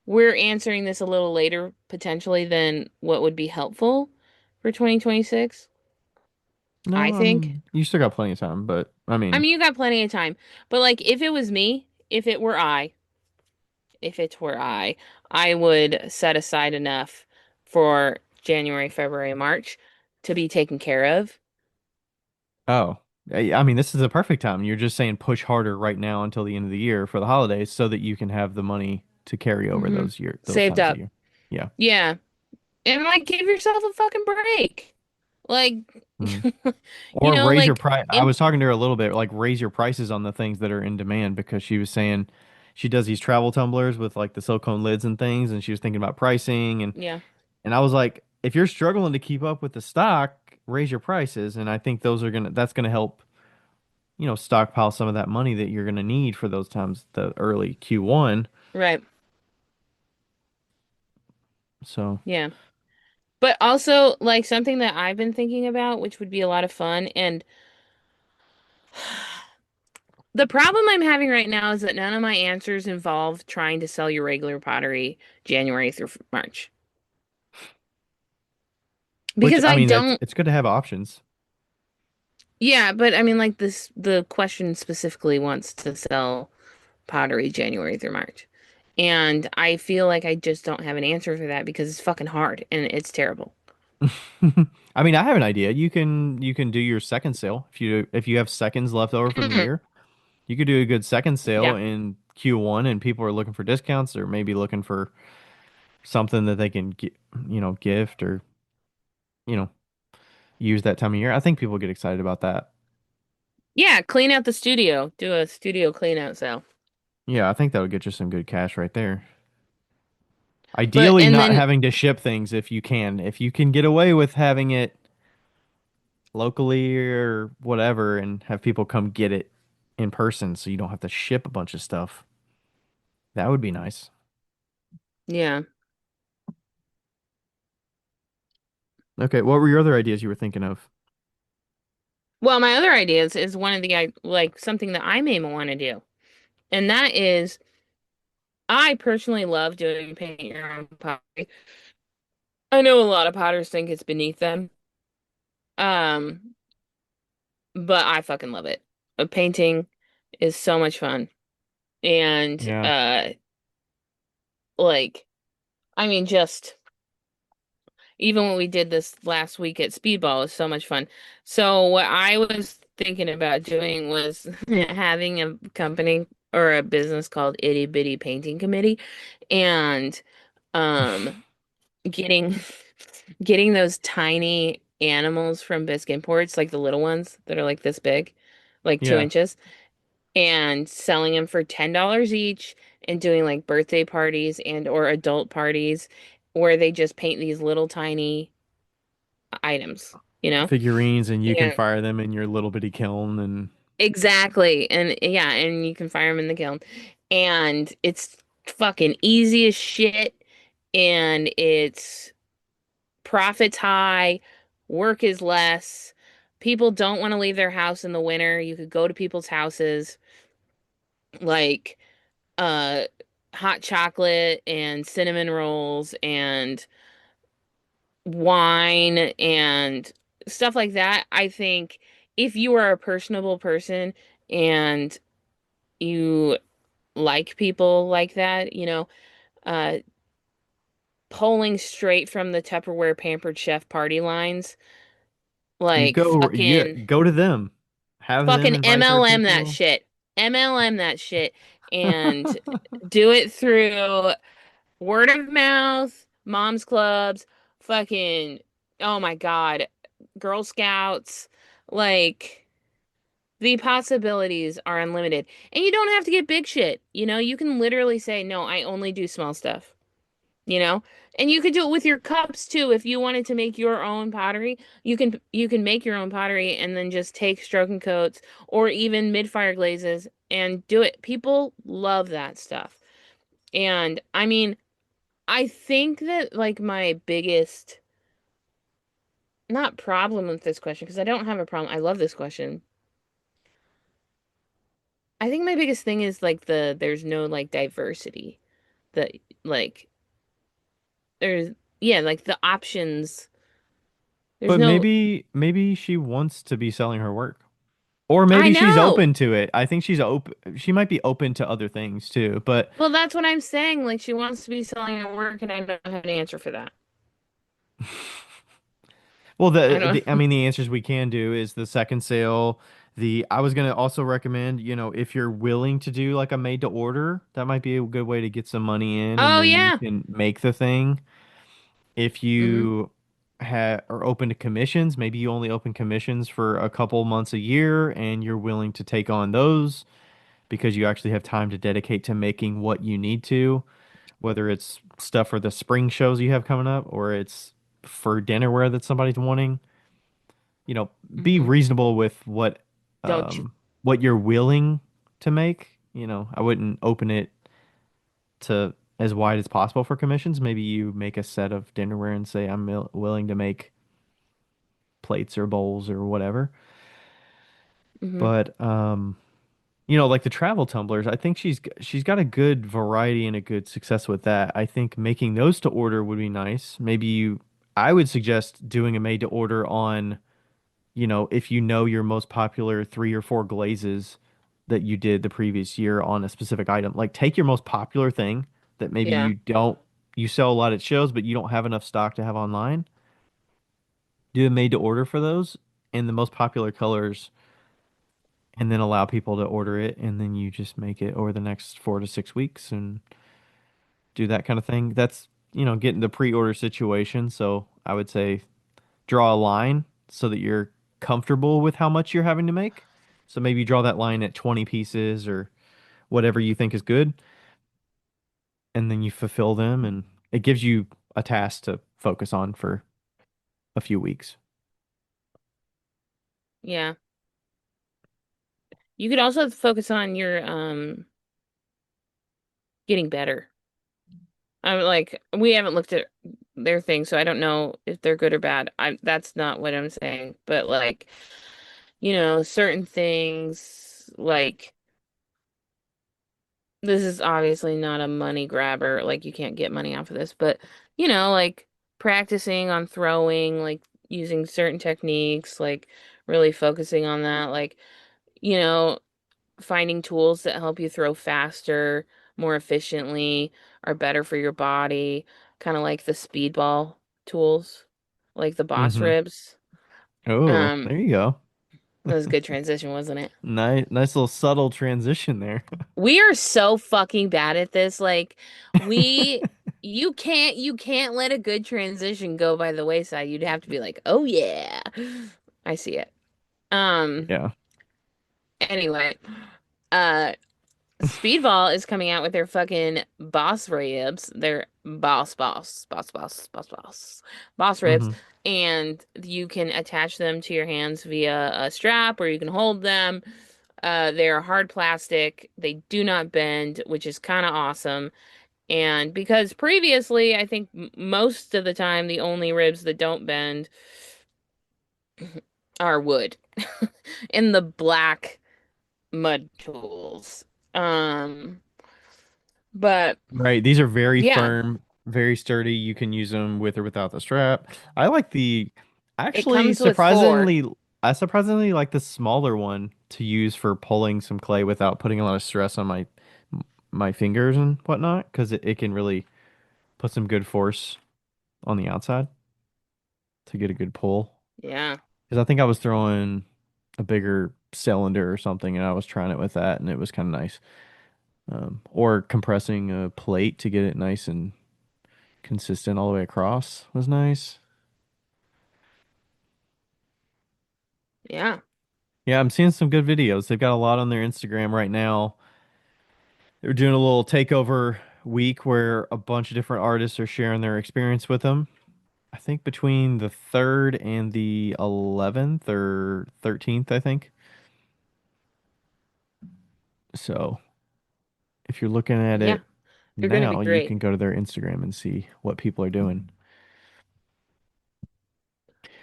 we're answering this a little later, potentially, than what would be helpful for 2026, I No, I think. mean, you still got plenty of time, but I I mean, mean, you got plenty of time. But, like, if it was me, if it were I would set aside enough for January, February, March to be taken care of. oh, I mean, this is the perfect time. You're just saying push harder right now until the end of the year for the holidays so that you can have the money to carry over Hmm. those Saved times of up. year. Yeah. Yeah. And, like, give yourself a fucking break. Like, Mhm. you Or know, raise your like, price. I in, was talking to her a little bit, like raise your prices on the things that are in demand because she was saying she does these travel tumblers with like the silicone lids and things, and she was thinking about pricing yeah, and I was like, if you're struggling to keep up with the stock, raise your prices, and I think that's gonna help, stockpile some of that money that you're gonna need for those times, the early Q1. right. So, Yeah. But also, like, something that I've been thinking about, which would be a lot of fun, and the problem I'm having right now is that none of my answers involve trying to sell your regular pottery January through March. which Because I I mean, don't, it's good to have options. yeah, but I mean, like, the question specifically wants to sell pottery January through March. And I feel like I just don't have an answer for that because it's fucking hard and it's terrible. I mean, I have an idea. You can do your second sale if you have seconds left over from the year. You could do a good second sale Yeah, in Q1, and people are looking for discounts or maybe looking for something that they can gift or you know use that time of year. I think people get excited about that. yeah, clean out the studio, do a studio clean out sale. Yeah, I think that would get you some good cash right there. But, Ideally, and not then, having to ship things if you can. If you can get away with having it locally or whatever and have people come get it in person so you don't have to ship a bunch of stuff, that would be nice. yeah. Okay, what were your other ideas you were thinking of? Well, my other ideas is one of the, like, something that I may want to do. And that is, I personally love doing paint your own pottery. I know a lot of potters think it's beneath them. Um, but I fucking love it. Painting is so much fun. And Yeah. like, I mean, just even when we did this last week at Speedball was so much fun. So what I was thinking about doing was having a company or a business called Itty Bitty Painting Committee and um getting getting those tiny animals from Bisque Imports, like the little ones that are like this big, like two Yeah. inches, and selling them for $10 each and doing like birthday parties and or adult parties where they just paint these little tiny items, you know? Figurines, and you can Yeah, fire them in your little bitty kiln and exactly. And yeah, and you can fire them in the kiln. And it's fucking easy as shit and it's profits high, work is less. People don't want to leave their house in the winter. You could go to people's houses like uh hot chocolate and cinnamon rolls and wine and stuff like that. I think if you are a personable person and you like people like that, uh, pulling straight from the Tupperware Pampered Chef party lines, You like go, yeah, fucking go to them. Have them fucking invite their MLM that people. shit. MLM that shit and do it through word of mouth, moms clubs, fucking oh my God, Girl Scouts, like the possibilities are unlimited. And you don't have to get big shit. You can literally say, "No, I only do small stuff." you know and you could do it with your cups too. If you wanted to make your own pottery, you can make your own pottery and then just take stroking coats or even mid-fire glazes and do it. People love that stuff. And I mean, I think that like my biggest, not problem with this question, because I don't have a problem, I love this question. I think my biggest thing is like there's no like diversity. The like there's Yeah, like the options, there's But no. maybe she wants to be selling her work. Or I maybe she's know. open to it. I think she's open. She might be open to other things too. But Well, that's what I'm saying. Like, she wants to be selling her work, and I don't have an answer for that. well, I don't. I mean, the answers we can do is the second sale. I was gonna also recommend, if you're willing to do like a made to order, that might be a good way to get some money in, and Oh, then you yeah. can make the thing. If Hmm. you are open to commissions, maybe you only open commissions for a couple months a year, and you're willing to take on those because you actually have time to dedicate to making what you need to, whether it's stuff for the spring shows you have coming up or it's for dinnerware that somebody's wanting. Be Hmm. reasonable with Don't you? what you're willing to make. I wouldn't open it to as wide as possible for commissions. Maybe you make a set of dinnerware and say I'm willing to make plates or bowls or whatever. Hmm. But like the travel tumblers, I think she's got a good variety and a good success with that. I think making those to order would be nice. I would suggest doing a made to order on, if your most popular 3 or 4 glazes that you did the previous year on a specific item. Like take your most popular thing that maybe Yeah. you sell a lot at shows, but you don't have enough stock to have online. Do a made to order for those in the most popular colors and then allow people to order it, and then you just make it over the next 4 to 6 weeks and do that kind of thing. That's, getting the pre-order situation. So I would say draw a line so that you're comfortable with how much you're having to make. So maybe you draw that line at 20 pieces or whatever you think is good, and then you fulfill them, and it gives you a task to focus on for a few weeks. Yeah. You could also focus on your getting better. I'm like, we haven't looked at their thing, so I don't know if they're good or bad. That's not what I'm saying. But like, certain things like this is obviously not a money grabber. Like, you can't get money off of this, but like practicing on throwing, like using certain techniques, like really focusing on that, like, you know, finding tools that help you throw faster, more efficiently, are better for your body, kind of like the speedball tools, like the boss Mm-hmm. ribs. Oh, Um, there you go. that was a good transition, wasn't it? Nice little subtle transition there. We are so fucking bad at this. Like, we you can't let a good transition go by the wayside. You'd have to be like, "Oh yeah." I see it. Um Yeah. anyway, uh Speedball is coming out with their fucking boss ribs. Their boss ribs, Mm-hmm. and you can attach them to your hands via a strap, or you can hold them. They're hard plastic. They do not bend, which is kind of awesome. And because previously, I think most of the time, the only ribs that don't bend are wood in the black mud tools. Um, but Right. These are very yeah, firm, very sturdy. You can use them with or without the strap. I like it actually comes with four. I surprisingly like the smaller one to use for pulling some clay without putting a lot of stress on my fingers and whatnot because it can really put some good force on the outside to get a good pull. Yeah. Because I think I was throwing a bigger cylinder or something, and I was trying it with that, and it was kind of nice. Or compressing a plate to get it nice and consistent all the way across was nice. Yeah. Yeah, I'm seeing some good videos. They've got a lot on their Instagram right now. They're doing a little takeover week where a bunch of different artists are sharing their experience with them. I think between the 3rd and the 11th or 13th, I think. So if you're looking at Yeah. it They're going to be now, you great. can go to their Instagram and see what people are doing.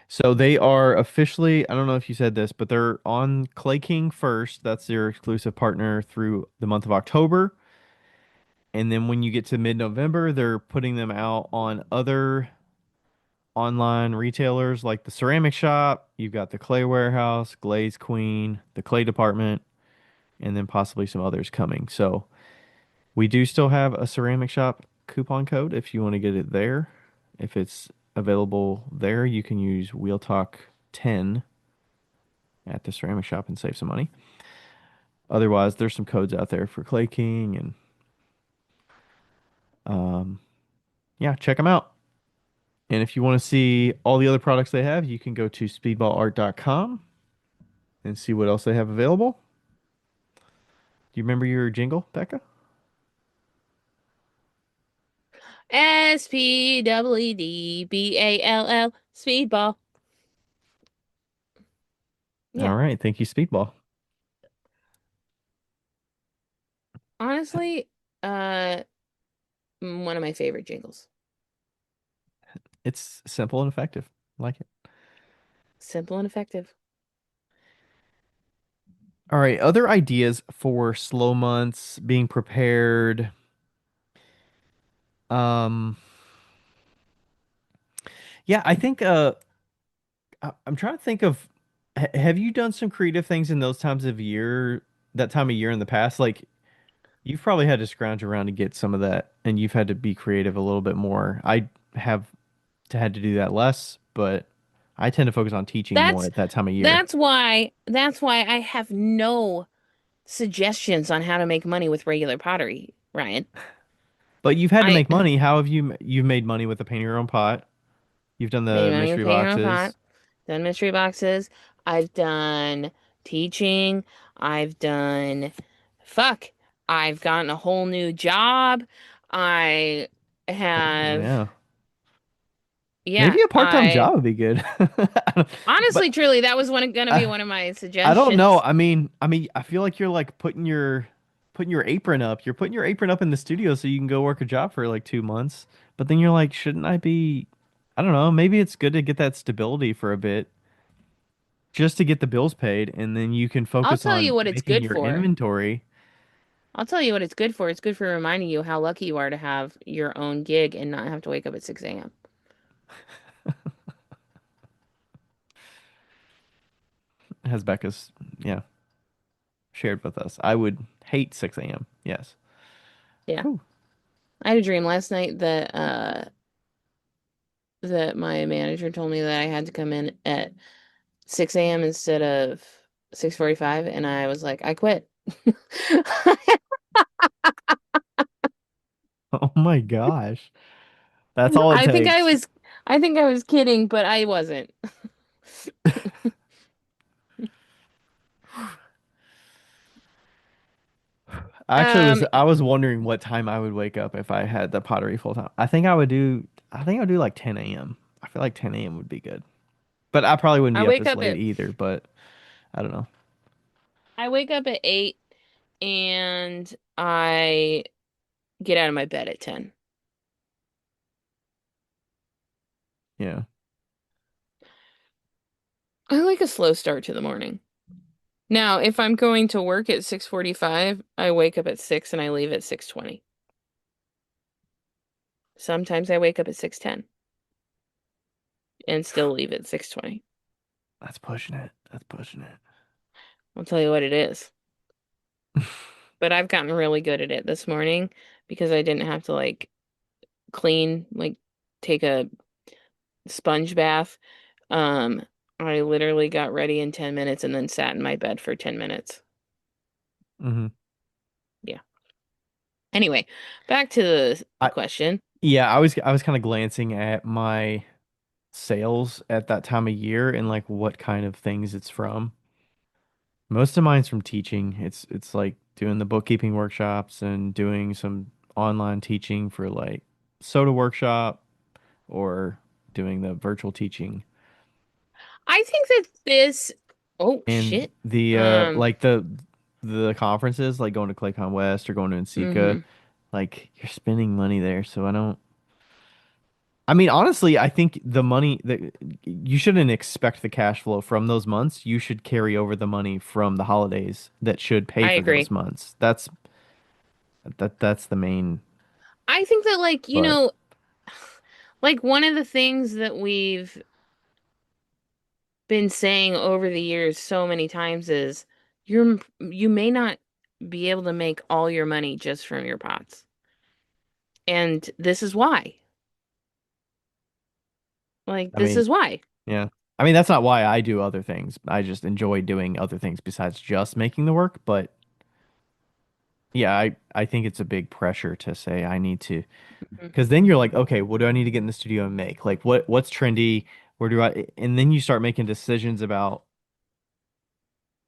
So they are officially, I don't know if you said this, but they're on Clay King first. That's their exclusive partner through the month of October. And then when you get to mid-November, they're putting them out on other online retailers like the Ceramic Shop. You've got the Clay Warehouse, Glaze Queen, the Clay Department, and then possibly some others coming. So we do still have a Ceramic Shop coupon code if you want to get it there. If it's available there, you can use Wheel Talk 10 at the Ceramic Shop and save some money. Otherwise, there's some codes out there for Clay King and um, yeah, check them out. And if you want to see all the other products they have, you can go to speedballart.com and see what else they have available. Do you remember your jingle, Becca? SPEEDBALL Speedball. Yeah. All right, thank you, Speedball. Honestly, uh, one of my favorite jingles. It's simple and effective. I like it. Simple and effective. All right, other ideas for slow months, being prepared. Um, yeah, I think I'm trying to think of have you done some creative things in those times of year, that time of year in the past? Like you've probably had to scrounge around to get some of that and you've had to be creative a little bit more. I have had to do that less, but I tend to focus on teaching more That's at that time of year. that's why I have no suggestions on how to make money with regular pottery, Ryan. But you've had to I make money. How have you've made money with the paint your own pot? You've done made the money with mystery painting on pot, boxes. done mystery boxes. I've done teaching. I've done fuck. I've gotten a whole new job. I have Yeah. yeah, Maybe a part-time I job would be good. honestly, But truly, that was gonna be I, one of my I don't know. suggestions. I feel like you're like putting your apron up. You're putting your apron up in the studio so you can go work a job for like 2 months. But then you're like, shouldn't I be? I don't know. Maybe it's good to get that stability for a bit, just to get the bills paid, and then you can I'll focus tell you on what it's making good your for. inventory. I'll tell you what it's good for. It's good for reminding you how lucky you are to have your own gig and not have to wake up at 6 a.m. As Becca's, yeah, shared with us. I would hate 6 a.m. Yes. Yeah. Whew. I had a dream last night that my manager told me that I had to come in at 6 a.m. instead of 6:45, and I was like, I quit. Oh my gosh. That's all it I think I takes. was I think I was kidding, but I wasn't. Um, I was wondering what time I would wake up if I had the pottery full time. I think I would do like 10 a.m. I feel like 10 a.m. would be good. But I probably wouldn't I be up wake this up late at either, but I don't know. I wake up at 8 and I get out of my bed at 10. Yeah. I like a slow start to the morning. Now, if I'm going to work at 6:45, I wake up at 6 and I leave at 6:20. Sometimes I wake up at 6:10 and still leave at 6:20. That's pushing it. That's pushing it. I'll tell you what it is. but I've gotten really good at it this morning because I didn't have to like clean, like take a sponge bath. Um, I literally got ready in 10 minutes and then sat in my bed for 10 minutes. Hmm. Yeah. Anyway, back to the I question. Yeah, I was kind of glancing at my sales at that time of year and like what kind of things it's from. Most of mine's from teaching. It's like doing the bookkeeping workshops and doing some online teaching for like soda workshop or doing the virtual teaching. I think that this, oh And shit. the Um, like the conferences like going to ClayCon West or going to NCCA, mhm. like you're spending money there, so I don't. I mean, honestly, I think the money that you shouldn't expect the cash flow from those months. You should carry over the money from the holidays that should pay I for those agree. months. That's the main. I think that like, But like one of the things that we've been saying over the years so many times is you may not be able to make all your money just from your pots. And this is why. Like I this mean, is why. yeah. I mean, that's not why I do other things. I just enjoy doing other things besides just making the work. But yeah, I think it's a big pressure to say I need to, Mhm. because then you're like, okay, what do I need to get in the studio and make? Like, what's trendy? Where do I? And then you start making decisions about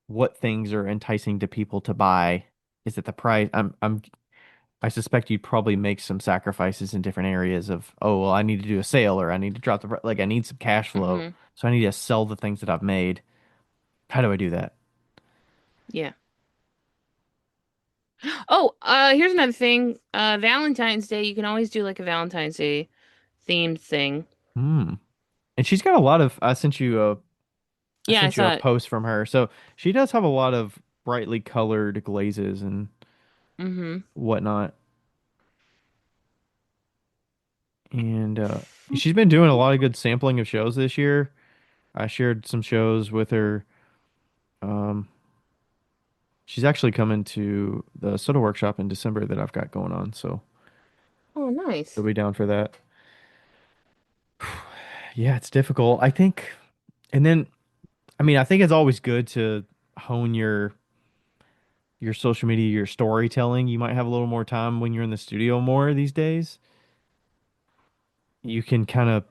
what things are enticing to people to buy. Is it the price? I suspect you'd probably make some sacrifices in different areas of, oh, well, I need to do a sale or I need to drop like I need some cash flow. Mhm. So I need to sell the things that I've made. How do I do that? Yeah. Oh, here's another thing. Valentine's Day, you can always do like a Valentine's Day themed thing. Hmm. And she's got a lot of, I Yeah, I sent you a saw it. post from her. So she does have a lot of brightly colored glazes and Mm-hmm. whatnot. And she's been doing a lot of good sampling of shows this year. I shared some shows with her. Um, she's actually coming to the soda workshop in December that I've got going on, so Oh, nice. she'll be down for that. Yeah, it's difficult. I think, and then I mean, I think it's always good to hone your social media, your storytelling. You might have a little more time when you're in the studio more these days. You can kind of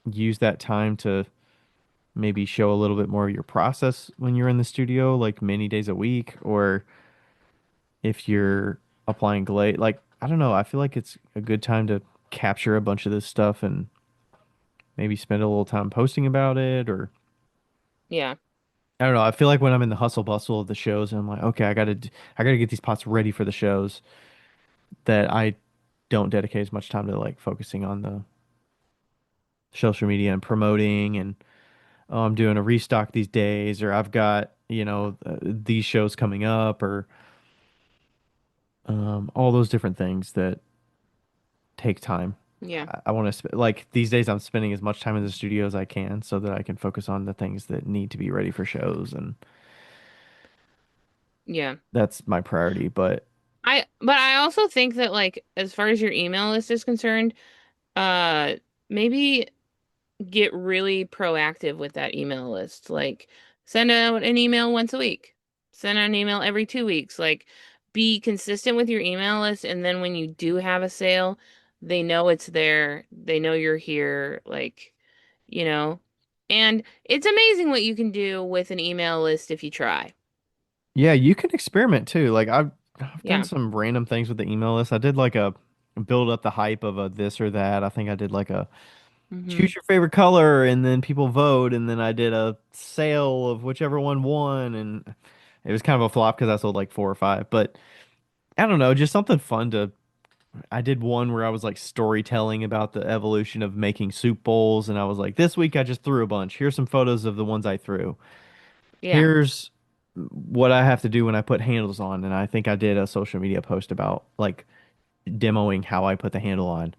use that time to maybe show a little bit more of your process when you're in the studio, like many days a week, or if you're applying glaze. Like, I don't know. I feel like it's a good time to capture a bunch of this stuff and maybe spend a little time posting about it, or Yeah. I don't know. I feel like when I'm in the hustle bustle of the shows and I'm like, okay, I gotta get these pots ready for the shows, that I don't dedicate as much time to like focusing on the social media and promoting and, oh, I'm doing a restock these days, or I've got, these shows coming up, or all those different things that take time. Yeah. I want to like these days I'm spending as much time in the studio as I can so that I can focus on the things that need to be ready for shows, and Yeah. that's my priority. But But I also think that like as far as your email list is concerned, uh maybe get really proactive with that email list. Like send out an email once a week. Send out an email every 2 weeks. Like be consistent with your email list and then when you do have a sale, they know it's there. They know you're here, like, you know. And it's amazing what you can do with an email list if you try. yeah, you can experiment too. Like I've done Yeah. some random things with the email list. I did like a build up the hype of a this or that. I think I did like a Mhm. choose your favorite color and then people vote, and then I did a sale of whichever one won, and it was kind of a flop because I sold like four or five. But I don't know, just something fun to. I did one where I was like storytelling about the evolution of making soup bowls, and I was like, this week I just threw a bunch. Here's some photos of the ones I threw. Yeah. Here's what I have to do when I put handles on, and I think I did a social media post about like demoing how I put the handle on,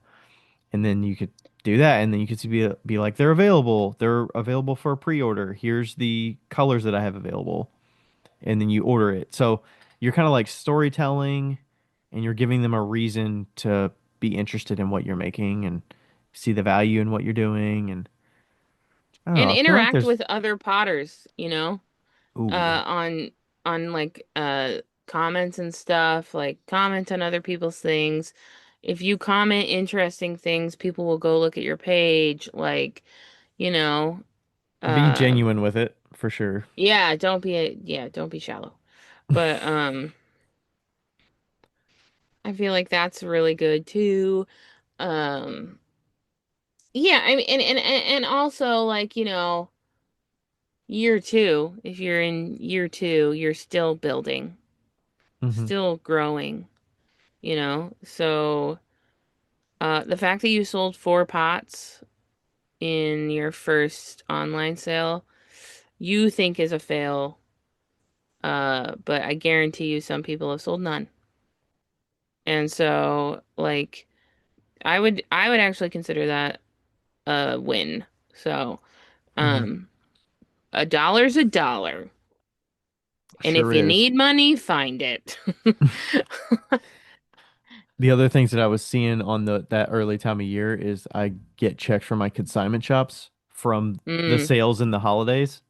and then you could do that, and then you could be like, they're available for a pre-order. Here's the colors that I have available, and then you order it. So you're kind of like storytelling, and you're giving them a reason to be interested in what you're making and see the value in what you're doing. And I don't know. And I feel like interact there's with other potters, ooh yeah. on like comments and stuff, like comment on other people's things. If you comment interesting things, people will go look at your page, like, you know, Be uh genuine with it for sure. yeah, don't be shallow. But I feel like that's really good too. Um yeah, I mean and also like, year two, if you're in year two, you're still building, Hmm. still growing, So the fact that you sold 4 pots in your first online sale, you think is a fail. But I guarantee you some people have sold none. And so like I would actually consider that a win. So, Hmm. um a dollar's a dollar. And if Sure you is. need money, find it. The other things that I was seeing on that early time of year is I get checks from my consignment shops from the Mm, sales in the holidays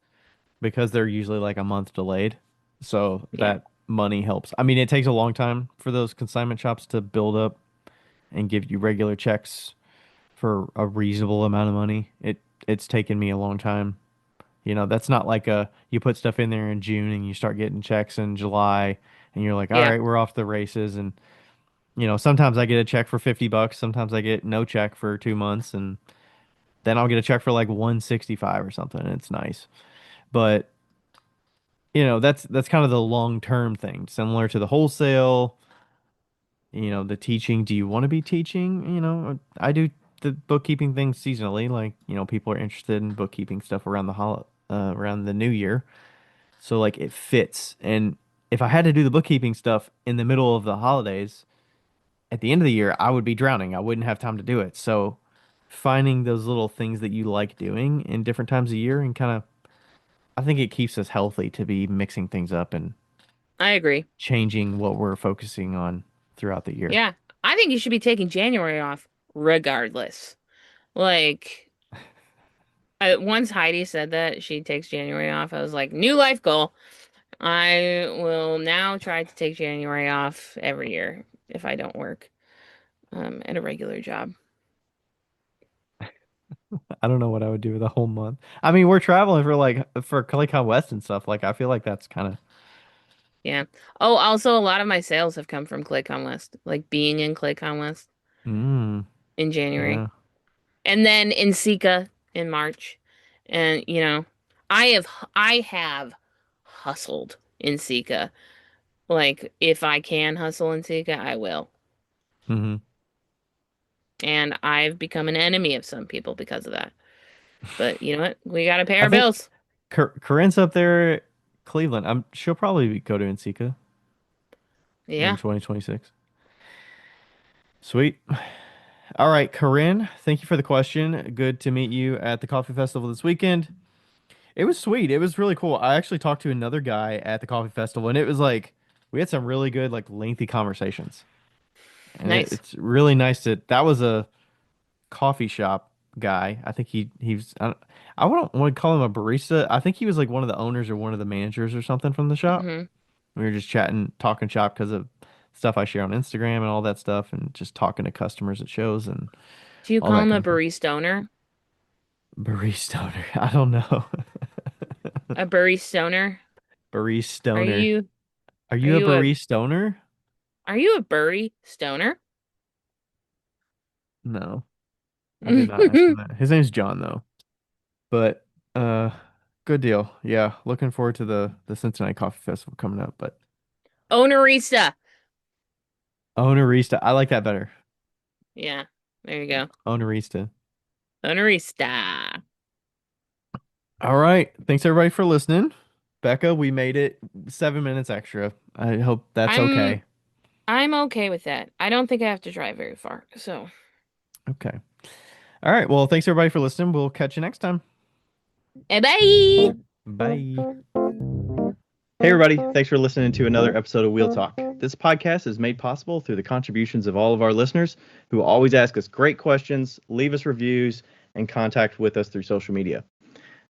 because they're usually like a month delayed. So yeah, that money helps. I mean, it takes a long time for those consignment shops to build up and give you regular checks for a reasonable amount of money. It's taken me a long time. That's not like you put stuff in there in June and you start getting checks in July and you're like, all yeah. right, we're off the races. And sometimes I get a check for $50, sometimes I get no check for 2 months, and then I'll get a check for like 165 or something. And it's nice. But that's kind of the long term thing, similar to the wholesale. The teaching. Do you want to be teaching? I do the bookkeeping thing seasonally. Like, people are interested in bookkeeping stuff around the new year. So like it fits. And if I had to do the bookkeeping stuff in the middle of the holidays, at the end of the year, I would be drowning. I wouldn't have time to do it. So finding those little things that you like doing in different times of year and kind of, I think it keeps us healthy to be mixing things up and I agree. changing what we're focusing on throughout the year. Yeah. I think you should be taking January off regardless. Like, once Heidi said that she takes January off, I was like, new life goal. I will now try to take January off every year if I don't work at a regular job. I don't know what I would do with a whole month. I mean, we're traveling for ClayCon West and stuff. Like, I feel like that's kind of, Yeah. Oh, also a lot of my sales have come from ClayCon West, like being in ClayCon West mm, in January. yeah. And then in Sika in March. And I have hustled in Sika. Like if I can hustle in Sika, I will. Hmm. And I've become an enemy of some people because of that. But you know what? We got to pay I our think bills. Corinne's up there, Cleveland. She'll probably go to NCCA in Yeah. 2026. Sweet. All right, Corinne, thank you for the question. Good to meet you at the coffee festival this weekend. It was sweet. It was really cool. I actually talked to another guy at the coffee festival, and it was like we had some really good, like lengthy conversations. And Nice. it's really nice that was a coffee shop guy. I think he's I wouldn't want to call him a barista. I think he was like one of the owners or one of the managers or something from the shop. Hmm. We were just chatting, talking shop because of stuff I share on Instagram and all that stuff, and just talking to customers at shows and Do you all call that him kind a of thing. barista owner? Barista owner. I don't know. A barista owner? Barista Are owner. you Are are you a you a barista owner? are you a Burry stoner? No, I did not ask him that. His name's John though. But uh good deal. Yeah, looking forward to the Cincinnati Coffee Festival coming up. But Ownerista. ownerista, I like that better. Yeah, there you go. Ownerista. Ownerista. All right. Thanks everybody for listening. Becca, we made it 7 minutes extra. I hope that's I'm okay. I'm okay with that. I don't think I have to drive very far. So, Okay. All right. Well, thanks everybody for listening. We'll catch you next time. bye. Bye. Hey, everybody. Thanks for listening to another episode of Wheel Talk. This podcast is made possible through the contributions of all of our listeners who always ask us great questions, leave us reviews, and contact with us through social media.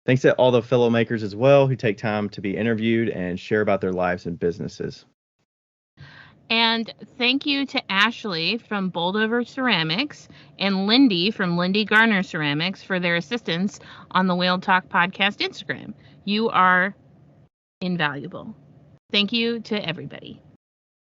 Thanks to all the fellow makers as well who take time to be interviewed and share about their lives and businesses. And thank you to Ashley from Boldover Ceramics and Lindy from Lindy Garner Ceramics for their assistance on the Wheel Talk Podcast Instagram. You are invaluable. Thank you to everybody.